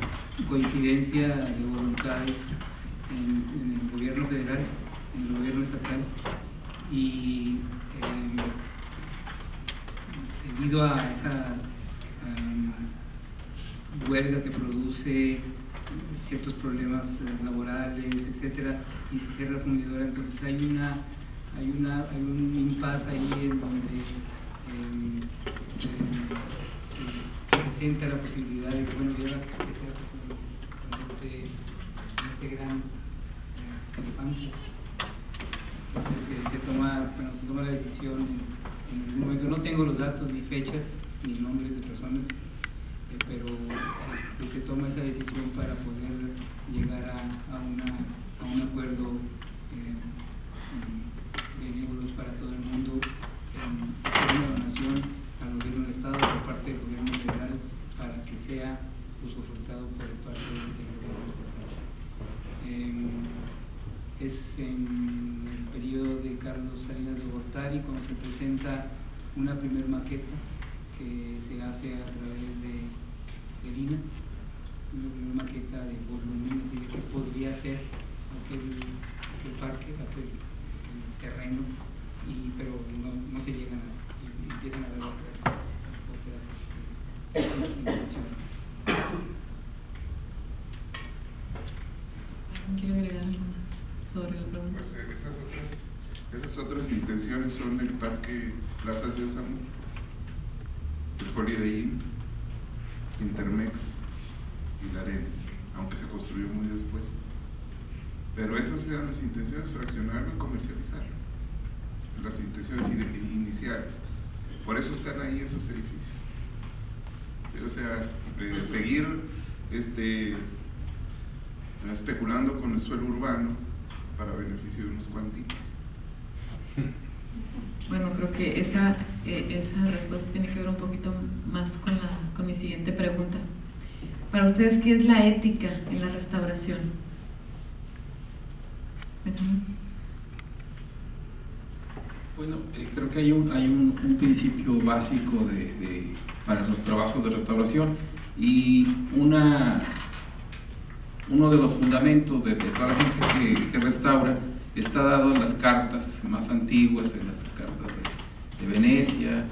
coincidencia de voluntades en el gobierno federal, en el gobierno estatal, y debido a esa huelga que produce ciertos problemas laborales, etcétera, y se cierra la fundidora, entonces hay un impasse ahí en donde se presenta la posibilidad de que, bueno, y ahora este gran elefante, entonces se toma la decisión en algún momento. No tengo los datos ni fechas ni nombres de personas, pero se toma esa decisión para poder llegar a un acuerdo benévolos para todo el mundo, hacer una donación al gobierno del Estado por parte del gobierno federal para que sea usufructado por parte del gobierno estatal. Es en el periodo de Carlos Salinas de Gortari cuando se presenta una primer maqueta que se hace a través de INA, una primera maqueta de volumen, de qué podría ser aquel parque, aquel terreno, pero no se llegan a, empiezan a ver otras situaciones. ¿Quiere agregar algo más sobre la pregunta? Pues esas otras intenciones son el Parque Plaza Sésamo, el Holiday Inn, Intermex y la Arena, aunque se construyó muy después. Pero esas eran las intenciones, fraccionarlo y comercializarlo, las intenciones iniciales. Por eso están ahí esos edificios. O sea, seguir especulando con el suelo urbano para beneficio de unos cuantitos. Bueno, creo que esa respuesta tiene que ver un poquito más con mi siguiente pregunta. Para ustedes, ¿qué es la ética en la restauración? Bueno, creo que hay un principio básico para los trabajos de restauración, y uno de los fundamentos de toda la gente que restaura está dado en las cartas más antiguas, en las cartas de Venecia,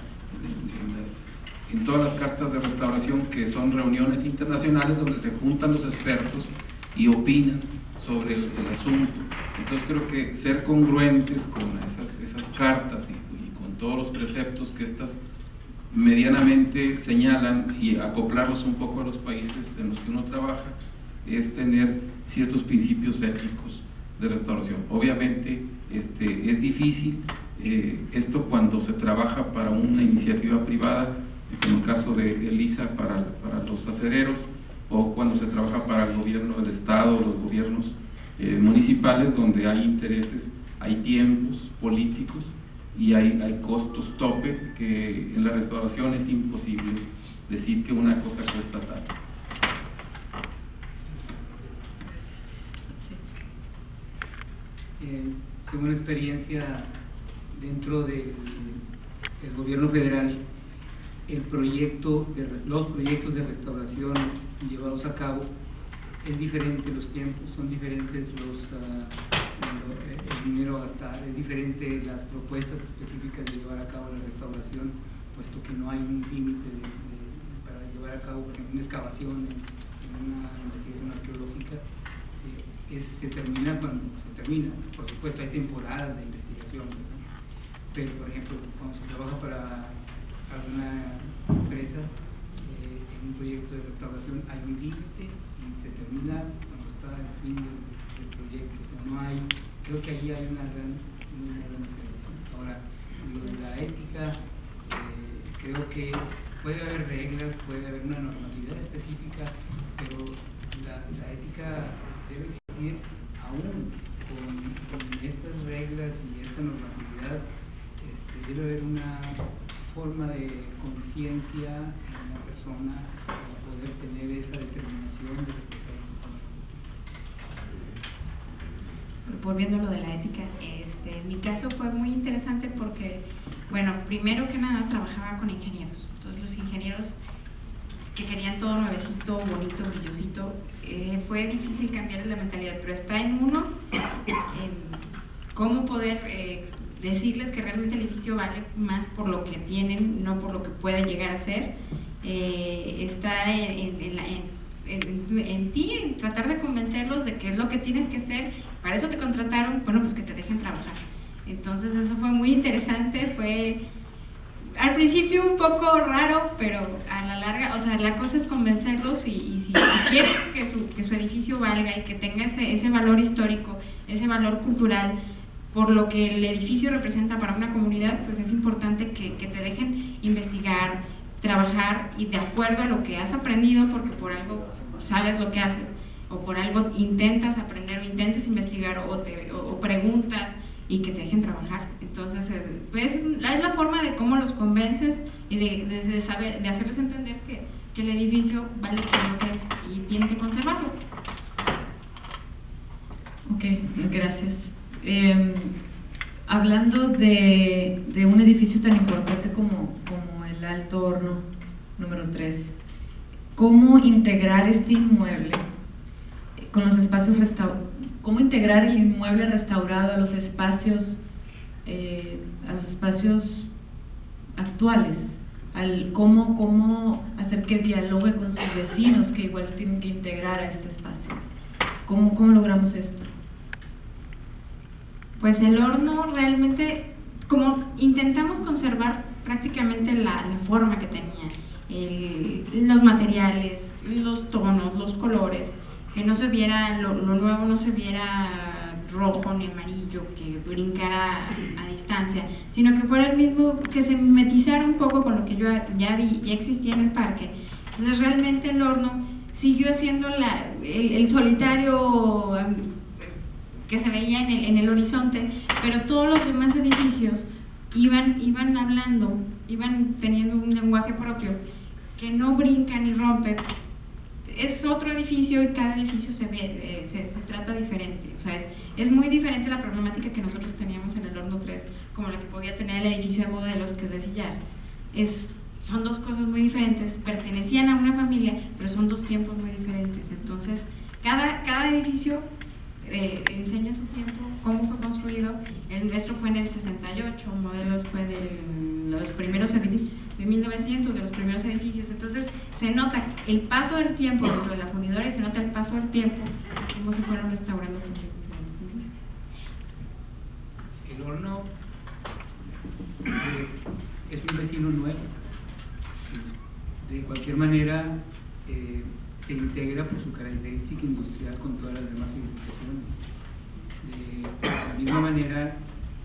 en todas las cartas de restauración, que son reuniones internacionales donde se juntan los expertos y opinan sobre el asunto. Entonces creo que ser congruentes con esas cartas y con todos los preceptos que estas medianamente señalan y acoplarlos un poco a los países en los que uno trabaja, es tener ciertos principios éticos de restauración. Obviamente es difícil esto cuando se trabaja para una iniciativa privada, como el caso de Elisa para los acereros, o cuando se trabaja para el gobierno del estado, los gobiernos municipales, donde hay intereses, hay tiempos políticos y hay costos tope, que en la restauración es imposible decir que una cosa cuesta tanto. Según la experiencia dentro del gobierno federal, los proyectos de restauración llevados a cabo es diferente, los tiempos son diferentes, el dinero a gastar, es diferente las propuestas específicas de llevar a cabo la restauración, puesto que no hay un límite para llevar a cabo, por ejemplo, una excavación en una investigación arqueológica. Se termina cuando se termina. Por supuesto hay temporadas de investigación, ¿verdad? Pero por ejemplo cuando se trabaja para alguna empresa en un proyecto de restauración hay un límite y se termina cuando está el fin del proyecto. O sea, no hay, creo que ahí hay una gran diferencia. Ahora, lo de la ética, creo que puede haber reglas, puede haber una normalidad específica, pero la ética debe existir aún con estas reglas y esta normatividad. Debe haber una forma de conciencia en la persona para poder tener esa determinación de lo que está haciendo. Volviendo a lo de la ética, mi caso fue muy interesante porque, bueno, primero que nada trabajaba con ingenieros. Entonces los ingenieros que querían todo nuevecito, bonito, brillosito, fue difícil cambiar la mentalidad, pero está en uno, cómo poder decirles que realmente el edificio vale más por lo que tienen, no por lo que puede llegar a ser. Está en ti, en tratar de convencerlos de que es lo que tienes que hacer. Para eso te contrataron, bueno, pues que te dejen trabajar. Entonces eso fue muy interesante, fue al principio un poco raro, pero a la larga, o sea, la cosa es convencerlos y si quieren que su edificio valga y que tenga ese valor histórico, ese valor cultural, por lo que el edificio representa para una comunidad, pues es importante que te dejen investigar, trabajar y de acuerdo a lo que has aprendido, porque por algo sabes lo que haces, o por algo intentas aprender o intentas investigar o preguntas y que te dejen trabajar. Entonces, pues es la forma de cómo los convences y de hacerles entender que el edificio vale por lo que es y tienen que conservarlo. Ok, gracias. Hablando de un edificio tan importante como el Alto Horno número 3, ¿cómo integrar este inmueble con los espacios cómo integrar el inmueble restaurado a los espacios actuales? ¿Cómo hacer que dialogue con sus vecinos que igual se tienen que integrar a este espacio? ¿Cómo logramos esto? Pues el horno realmente, como intentamos conservar prácticamente la forma que tenía, los materiales, los tonos, los colores, que no se viera, lo nuevo no se viera rojo ni amarillo, que brincara a distancia, sino que fuera el mismo, que se mimetizara un poco con lo que yo ya existía en el parque. Entonces realmente el horno siguió siendo el solitario que se veía en el horizonte, pero todos los demás edificios iban hablando, iban teniendo un lenguaje propio que no brinca ni rompe. Es otro edificio y cada edificio se trata diferente. O sea, es muy diferente la problemática que nosotros teníamos en el Horno 3 como la que podía tener el edificio de Modelos, que es de sillar. Son dos cosas muy diferentes, pertenecían a una familia, pero son dos tiempos muy diferentes. Entonces, cada edificio enseña su tiempo, cómo fue construido. El nuestro fue en el 68, Modelos fue de los primeros edificios, de 1900, de los primeros edificios. Entonces se nota el paso del tiempo dentro de la fundidora y se nota el paso del tiempo, cómo se fueron restaurando los diferentes edificios. El horno es estilo nuevo. De cualquier manera, se integra por su característica industrial con todas las demás edificaciones. De la misma manera,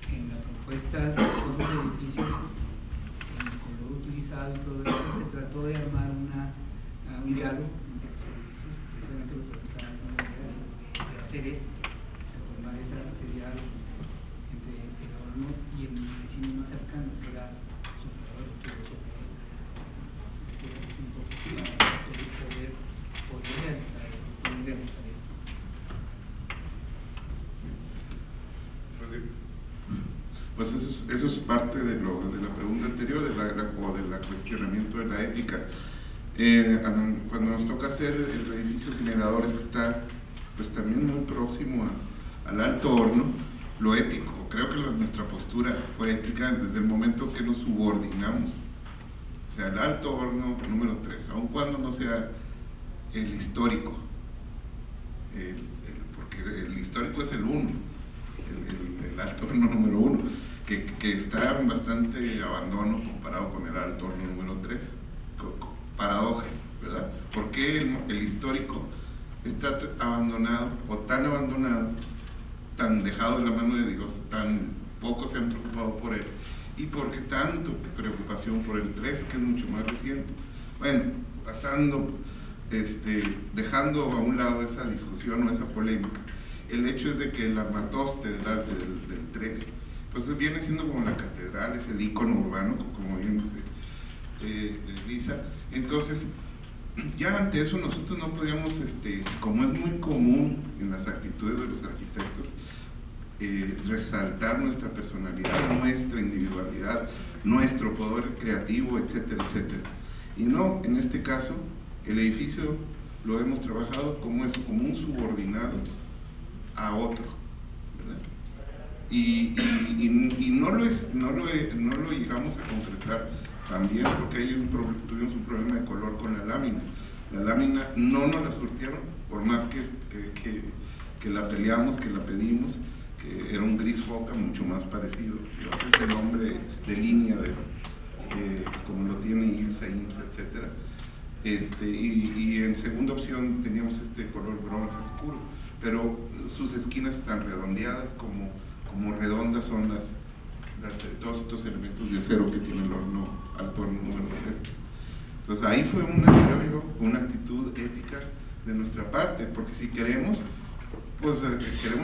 en la propuesta de todos los edificios, en el color utilizado y todo eso, se trató de armar un diálogo precisamente los profesionales de hacer esto, de formar ese diálogo entre el horno y el vecino más cercano, que era su proveedor, poder realizar esto. Pues eso es parte de la pregunta anterior, del cuestionamiento de la ética. Cuando nos toca hacer el edificio generadores, que está pues también muy próximo al alto horno, lo ético, creo que nuestra postura fue ética desde el momento que nos subordinamos. O sea, el alto horno número 3, aun cuando no sea el histórico, porque el histórico es el 1, el alto horno número 1, que está en bastante abandono comparado con el alto horno número 3. Paradojas, ¿verdad? ¿Por qué el histórico está abandonado, o tan abandonado, tan dejado en la mano de Dios, tan poco se han preocupado por él? ¿Y por qué tanto preocupación por el 3, que es mucho más reciente? Bueno, dejando a un lado esa discusión o esa polémica, el hecho es de que el armatoste del 3, pues viene siendo como la catedral, es el ícono urbano, como bien dice Lisa. Entonces, ya ante eso nosotros no podíamos, como es muy común en las actitudes de los arquitectos, resaltar nuestra personalidad, nuestra individualidad, nuestro poder creativo, etcétera, etcétera. Y no, en este caso, el edificio lo hemos trabajado como eso, como un subordinado a otro, ¿verdad? Y no lo llegamos a concretar también porque tuvimos un problema de color con la lámina. La lámina no nos la surtieron, por más que la peleamos, que la pedimos, que era un gris foca mucho más parecido. Ese es el nombre de línea, como lo tiene ILSA, etcétera. Y en segunda opción teníamos este color bronce oscuro, pero sus esquinas están redondeadas, como redondas son todos estos elementos de acero que tiene el horno alto horno número 3. Entonces ahí fue una actitud ética de nuestra parte, porque si queremos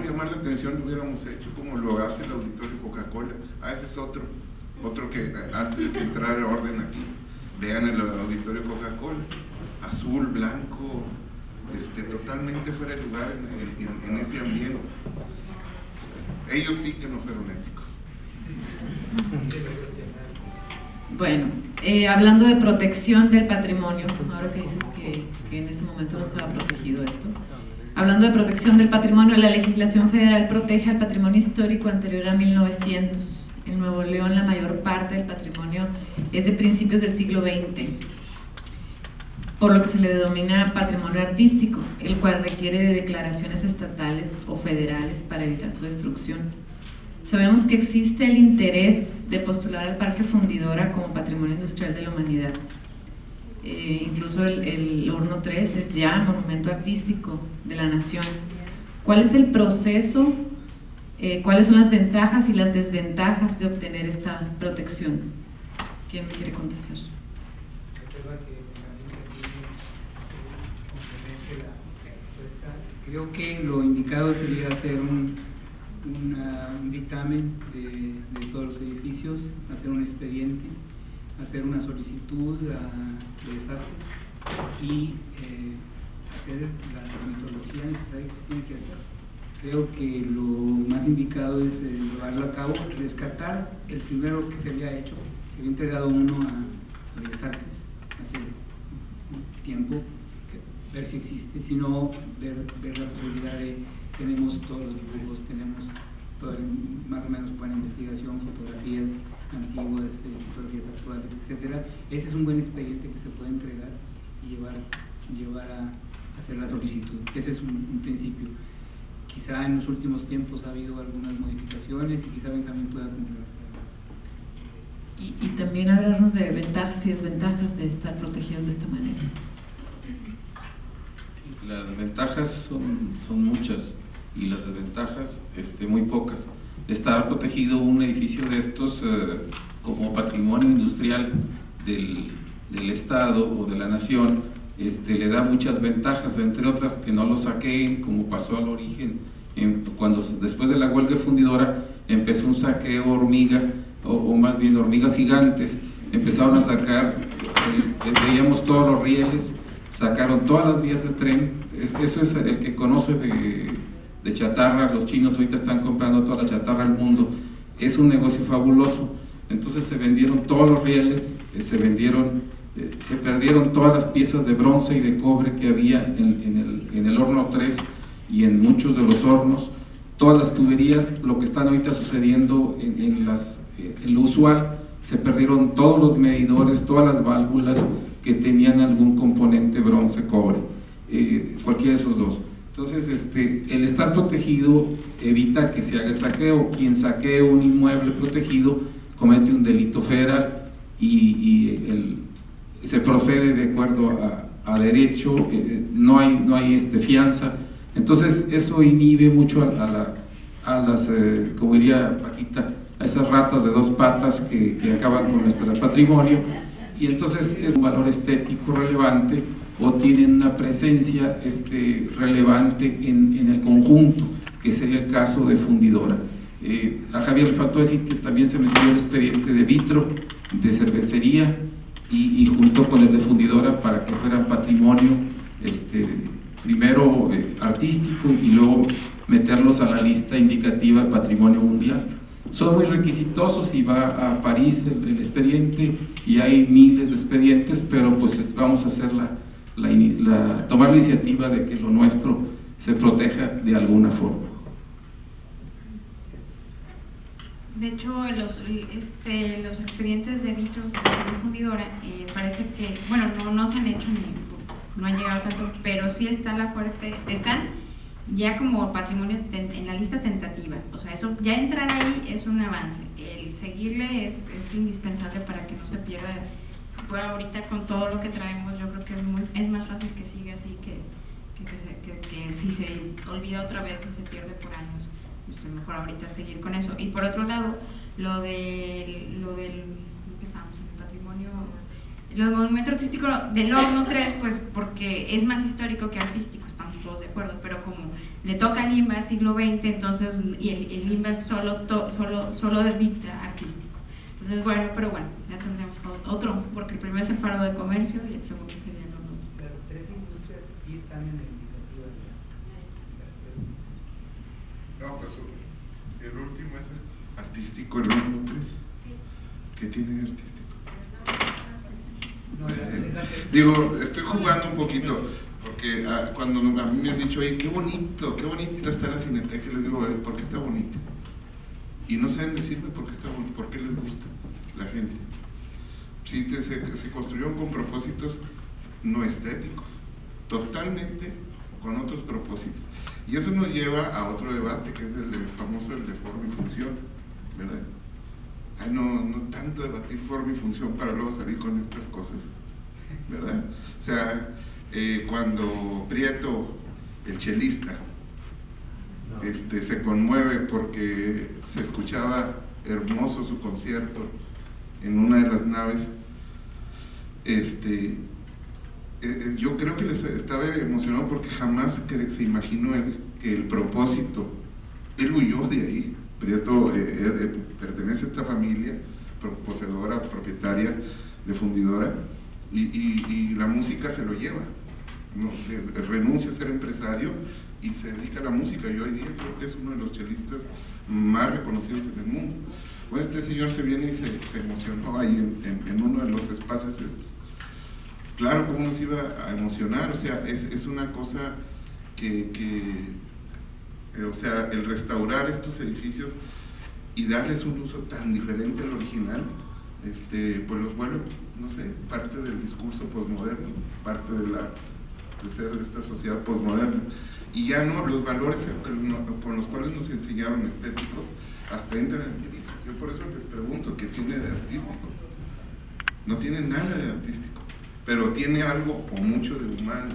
llamar la atención, lo hubiéramos hecho como lo hace el auditorio Coca-Cola. Ese es otro que antes de que entrara orden aquí, vean el auditorio Coca-Cola, azul, blanco, totalmente fuera de lugar en ese ambiente. Ellos sí que no fueron éticos. Bueno, hablando de protección del patrimonio, ahora que dices que en ese momento no estaba protegido esto, hablando de protección del patrimonio, la legislación federal protege al patrimonio histórico anterior a 1900. En Nuevo León la mayor parte del patrimonio es de principios del siglo XX, por lo que se le denomina patrimonio artístico, el cual requiere de declaraciones estatales o federales para evitar su destrucción. Sabemos que existe el interés de postular al Parque Fundidora como Patrimonio Industrial de la Humanidad. Incluso el Horno 3 es ya monumento artístico de la nación. ¿Cuál es el proceso? ¿Cuáles son las ventajas y las desventajas de obtener esta protección? ¿Quién me quiere contestar? Creo que lo indicado sería hacer un dictamen de todos los edificios, hacer un expediente, hacer una solicitud a Bellas Artes y hacer la metodología necesaria que se tiene que hacer. Creo que lo más indicado es llevarlo a cabo, rescatar el primero que se había hecho. Se había entregado uno a Bellas Artes hace un tiempo, ver si existe, si no, ver la posibilidad de, tenemos todos los dibujos, tenemos más o menos buena investigación, fotografías antiguas, fotografías actuales, etcétera. Ese es un buen expediente que se puede entregar y llevar a hacer la solicitud. Ese es un principio. Quizá en los últimos tiempos ha habido algunas modificaciones y quizá Benjamín pueda complementar. y también hablarnos de ventajas y desventajas de estar protegidos de esta manera. Las ventajas son muchas y las desventajas muy pocas. Estar protegido un edificio de estos como patrimonio industrial del Estado o de la Nación le da muchas ventajas, entre otras que no lo saqueen, como pasó al origen, cuando después de la huelga fundidora empezó un saqueo hormiga, o más bien hormigas gigantes, empezaron a sacar, veíamos todos los rieles, sacaron todas las vías de tren. Eso es el que conoce de chatarra. Los chinos ahorita están comprando toda la chatarra del mundo, es un negocio fabuloso. Entonces se vendieron todos los rieles, se perdieron todas las piezas de bronce y de cobre que había en el horno 3 y en muchos de los hornos, todas las tuberías. Lo que están ahorita sucediendo en lo usual, se perdieron todos los medidores, todas las válvulas que tenían algún componente bronce-cobre, cualquiera de esos dos. Entonces, el estar protegido evita que se haga el saqueo. Quien saquee un inmueble protegido comete un delito federal y se procede de acuerdo a derecho, no hay fianza. Entonces, eso inhibe mucho a las, como diría Paquita, a esas ratas de dos patas que acaban con nuestro patrimonio, y entonces es un valor estético relevante o tienen una presencia relevante en el conjunto, que sería el caso de Fundidora. A Javier le faltó decir que también se metió el expediente de vitro, de cervecería, y junto con el de Fundidora para que fueran patrimonio primero artístico y luego meterlos a la lista indicativa de patrimonio mundial. Son muy requisitosos y va a París el expediente, y hay miles de expedientes, pero pues vamos a hacer tomar la iniciativa de que lo nuestro se proteja de alguna forma. De hecho, los expedientes de vitro de Fundidora parece que, bueno, no se han hecho, no han llegado tanto, pero sí está están ya como patrimonio en la lista tentativa. O sea, eso, ya entrar ahí es un avance. El seguirle es indispensable para que no se pierda. Bueno, ahorita con todo lo que traemos, yo creo que es más fácil que siga así que si se olvida otra vez y se pierde por años. Pues mejor ahorita seguir con eso. Y por otro lado, lo del ¿qué estábamos en el patrimonio? Lo del monumento artístico del horno 3, pues porque es más histórico que artístico, estamos todos de acuerdo, pero como le toca al INBA siglo XX, entonces, y el INBA solo dicta artístico. Entonces, bueno, pero bueno, ya tendremos otro, porque el primero es el faro de comercio y el segundo sería el horno. Las tres industrias sí están en la iniciativa. No, pues el último es el artístico, el horno 3. ¿Qué tiene artístico? Digo, estoy jugando un poquito, porque cuando a mí me han dicho, oye, qué bonita está la Cineteca, les digo, ¿por qué está bonita? Y no saben decirme por qué está bonita, por qué les gusta la gente. Sí, se construyeron con propósitos no estéticos, totalmente con otros propósitos. Y eso nos lleva a otro debate, que es el famoso de forma y función, ¿verdad? No tanto debatir forma y función para luego salir con estas cosas, ¿verdad? O sea, cuando Prieto, el chelista, se conmueve porque se escuchaba hermoso su concierto en una de las naves, yo creo que estaba emocionado porque jamás se imaginó él que el propósito, él huyó de ahí. Prieto pertenece a esta familia poseedora, propietaria de Fundidora, y la música se lo lleva, ¿no? Renuncia a ser empresario y se dedica a la música, y hoy día creo que es uno de los chelistas más reconocidos en el mundo. Bueno, este señor se viene y se emocionó ahí en uno de los espacios estos. Claro, ¿cómo nos iba a emocionar? O sea, es una cosa o sea, el restaurar estos edificios y darles un uso tan diferente al original, pues los vuelve, no sé, parte del discurso posmoderno, parte de ser de esta sociedad posmoderna. Y ya no, los valores con los cuales nos enseñaron estéticos, hasta entran en el Yo por eso les pregunto, ¿qué tiene de artístico? No tiene nada de artístico, pero tiene algo o mucho de humano.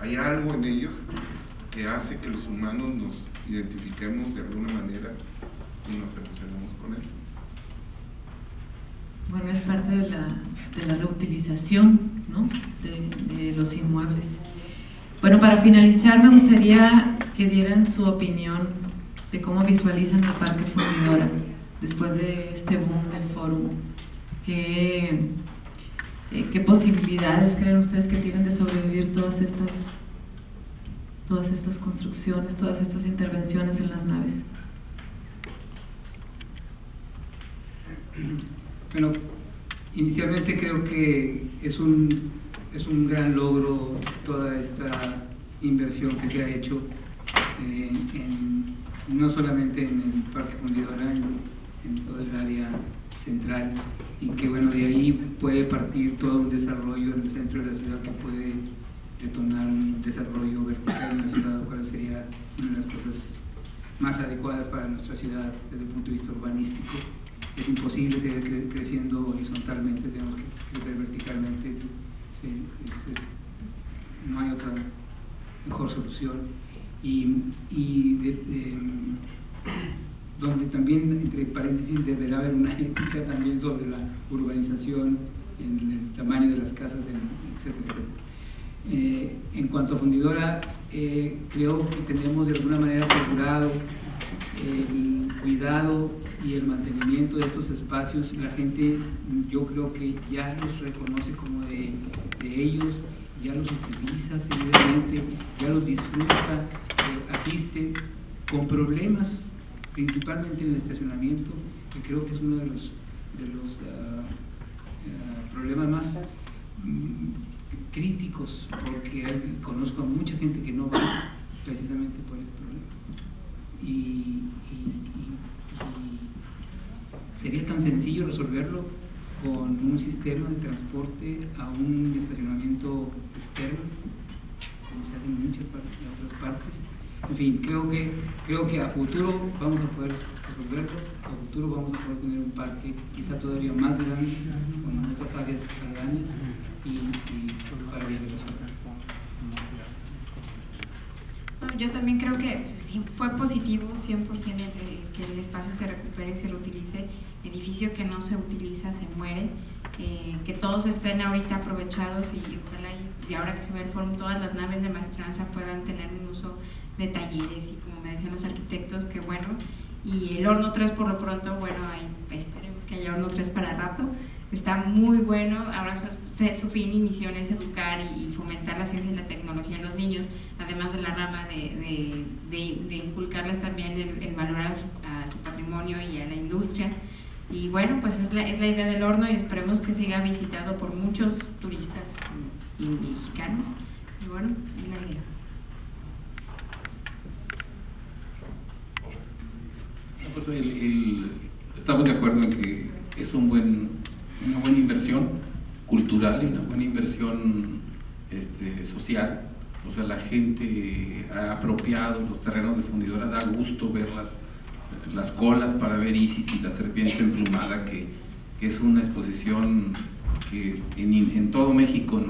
Hay algo en ellos que hace que los humanos nos identifiquemos de alguna manera y nos emocionemos con él. Bueno, es parte de la reutilización, ¿no?, de los inmuebles. Bueno, para finalizar me gustaría que dieran su opinión de cómo visualizan el Parque Fundidora después de este boom del fórum. ¿Qué posibilidades creen ustedes que tienen de sobrevivir todas estas construcciones, todas estas intervenciones en las naves? Bueno, inicialmente creo que es un gran logro toda esta inversión que se ha hecho no solamente en el Parque Fundidora, en todo el área central, y que bueno, de ahí puede partir todo un desarrollo en el centro de la ciudad que puede detonar un desarrollo vertical en la ciudad, lo cual sería una de las cosas más adecuadas para nuestra ciudad desde el punto de vista urbanístico. Es imposible seguir creciendo horizontalmente, tenemos que crecer verticalmente, no hay otra mejor solución. Donde también, entre paréntesis, deberá haber una ética también sobre la urbanización, en el tamaño de las casas, etcétera, etcétera. En cuanto a Fundidora, creo que tenemos de alguna manera asegurado el cuidado y el mantenimiento de estos espacios. La gente, yo creo que ya los reconoce como de ellos, ya los utiliza seguidamente, ya los disfruta, asiste con problemas, principalmente en el estacionamiento, que creo que es uno de los problemas más críticos, porque conozco a mucha gente que no va precisamente por ese problema. Y sería tan sencillo resolverlo con un sistema de transporte a un estacionamiento externo, como se hace en muchas otras partes. En fin, creo que a futuro vamos a poder resolverlo, a futuro vamos a poder tener un parque quizá todavía más grande, con otras áreas aledañas y para bien de la ciudad. Yo también creo que sí, fue positivo 100% que el espacio se recupere y se reutilice. Edificio que no se utiliza se muere, que todos estén ahorita aprovechados y ojalá y ahora que se ve el fórum todas las naves de maestranza puedan tener un uso de talleres y, como me decían los arquitectos, que bueno. Y el horno 3 por lo pronto, bueno, esperemos que haya horno 3 para rato, está muy bueno. Ahora su fin y misión es educar y fomentar la ciencia y la tecnología en los niños, además de la rama de inculcarles también el valor a su patrimonio y a la industria. Y bueno, pues es la idea del horno, y esperemos que siga visitado por muchos turistas y mexicanos. Y bueno, es la idea. Pues estamos de acuerdo en que es una buena inversión cultural y una buena inversión social. O sea, la gente ha apropiado los terrenos de Fundidora, da gusto ver las colas para ver Isis y la serpiente emplumada, que es una exposición que en todo México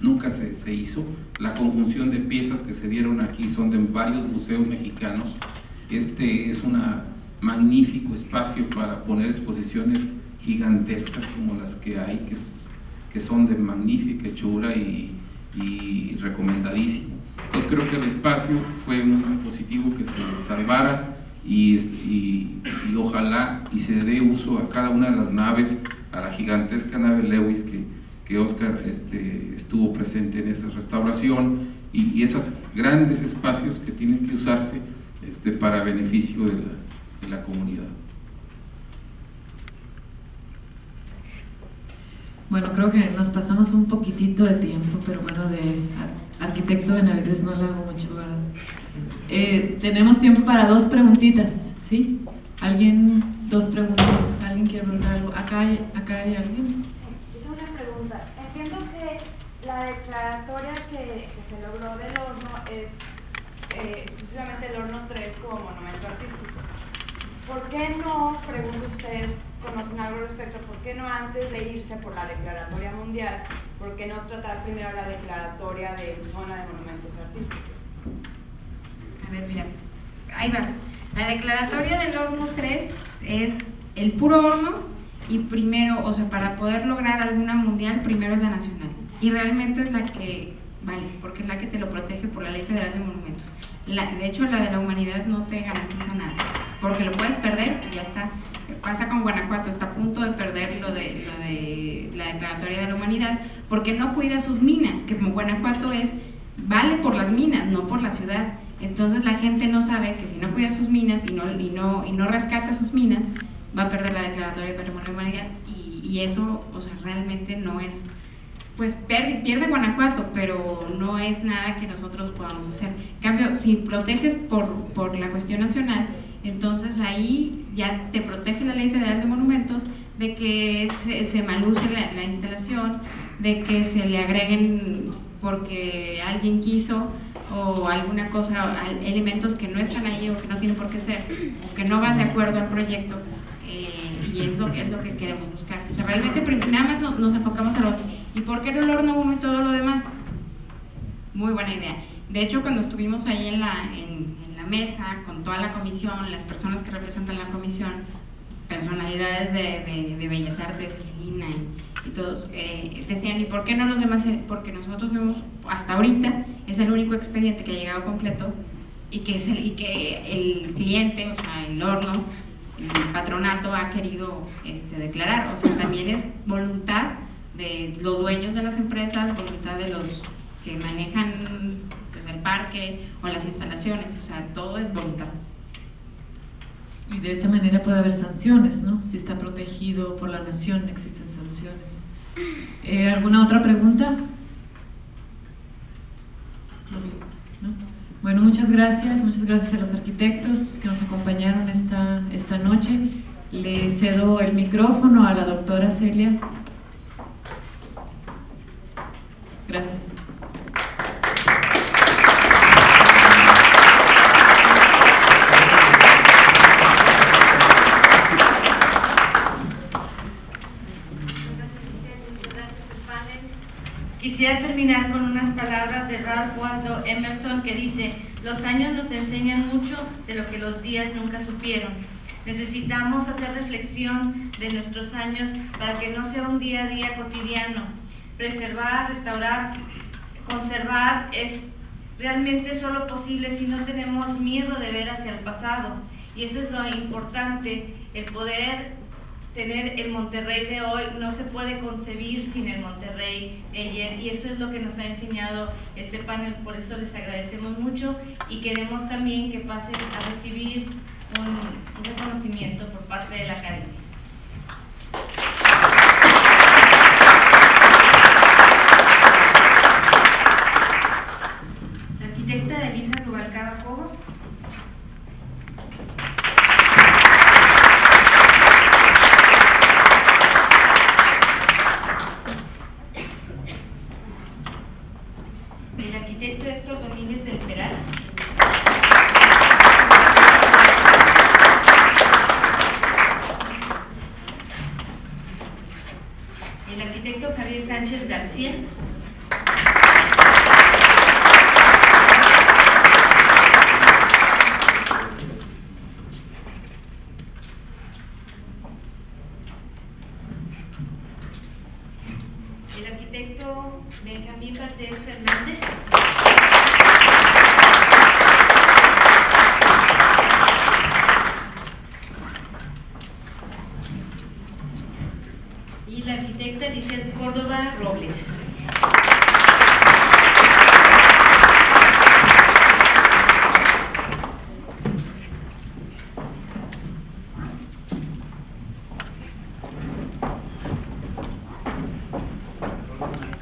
nunca se hizo. La conjunción de piezas que se dieron aquí son de varios museos mexicanos. Es un magnífico espacio para poner exposiciones gigantescas como las que hay, que son de magnífica hechura y recomendadísimo. Entonces creo que el espacio fue muy positivo que se salvara y ojalá y se dé uso a cada una de las naves, a la gigantesca nave Lewis que Oscar estuvo presente en esa restauración, y esos grandes espacios que tienen que usarse para beneficio de la comunidad. Bueno, creo que nos pasamos un poquitito de tiempo, pero bueno, de arquitecto Benavides no le hago mucho, ¿verdad? Tenemos tiempo para 2 preguntitas, ¿sí? ¿Dos preguntas? ¿Alguien quiere preguntar algo? ¿Acá hay alguien? Sí, yo tengo una pregunta. Entiendo que la declaratoria que se logró del horno es exclusivamente el horno 3 como monumento artístico. ¿por qué no, pregunto si ustedes conocen algo al respecto, por qué no antes de irse por la declaratoria mundial, por qué no tratar primero la declaratoria de zona de monumentos artísticos? A ver, mira, ahí vas. La declaratoria del horno 3 es el puro horno y primero, o sea, para poder lograr alguna mundial, primero es la nacional. Y realmente es la que vale, porque es la que te lo protege por la Ley Federal de Monumentos. De hecho, la de la humanidad no te garantiza nada, porque lo puedes perder y ya está. Pasa con Guanajuato, está a punto de perder lo de la declaratoria de la humanidad, porque no cuida sus minas, que como Guanajuato vale por las minas, no por la ciudad. Entonces la gente no sabe que si no cuida sus minas y no rescata sus minas, va a perder la declaratoria de patrimonio de la humanidad, y eso, o sea, realmente no es, pues pierde Guanajuato, pero no es nada que nosotros podamos hacer. En cambio, si proteges por la cuestión nacional, entonces ahí ya te protege la Ley Federal de Monumentos de que se maluse la instalación, de que se le agreguen porque alguien quiso o alguna cosa, elementos que no están ahí o que no tienen por qué ser, o que no van de acuerdo al proyecto, y es lo que queremos buscar. O sea, realmente nada más nos enfocamos al otro. ¿Y por qué no el horno 1 y todo lo demás? Muy buena idea. De hecho, cuando estuvimos ahí en la mesa con toda la comisión, las personas que representan la comisión, personalidades de Bellas Artes y Lina y todos, decían, ¿y por qué no los demás? Porque nosotros vemos, hasta ahorita, es el único expediente que ha llegado completo y que el cliente, o sea, el horno, el patronato ha querido declarar. O sea, también es voluntad de los dueños de las empresas, voluntad de los que manejan pues, el parque o las instalaciones, o sea, todo es voluntad. Y de esa manera puede haber sanciones, ¿no? Si está protegido por la nación, existen sanciones. ¿Alguna otra pregunta? ¿No? Bueno, muchas gracias a los arquitectos que nos acompañaron esta noche. Le cedo el micrófono a la doctora Celia. Gracias. Quisiera terminar con unas palabras de Ralph Waldo Emerson que dice: los años nos enseñan mucho de lo que los días nunca supieron. Necesitamos hacer reflexión de nuestros años para que no sea un día a día cotidiano. Preservar, restaurar, conservar es realmente solo posible si no tenemos miedo de ver hacia el pasado. Y eso es lo importante, el poder tener el Monterrey de hoy. No se puede concebir sin el Monterrey de ayer, y eso es lo que nos ha enseñado este panel. Por eso les agradecemos mucho y queremos también que pasen a recibir un reconocimiento por parte de la academia. La arquitecta Elisa Rubalcaba Cobo. El arquitecto Héctor Domínguez del Peral. El arquitecto Javier Sánchez García. El arquitecto Benjamín Valdés Fernández. Y la arquitecta Lizeth Córdoba Robles.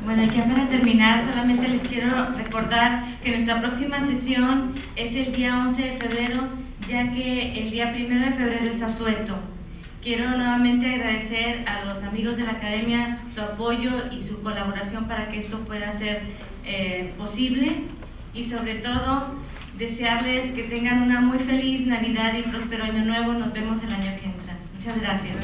Bueno, ya para terminar, solamente les quiero recordar que nuestra próxima sesión es el día 11 de febrero, ya que el día 1 de febrero es asueto. Quiero nuevamente agradecer a los amigos de la Academia su apoyo y su colaboración para que esto pueda ser posible, y sobre todo desearles que tengan una muy feliz Navidad y próspero Año Nuevo. Nos vemos el año que entra. Muchas gracias.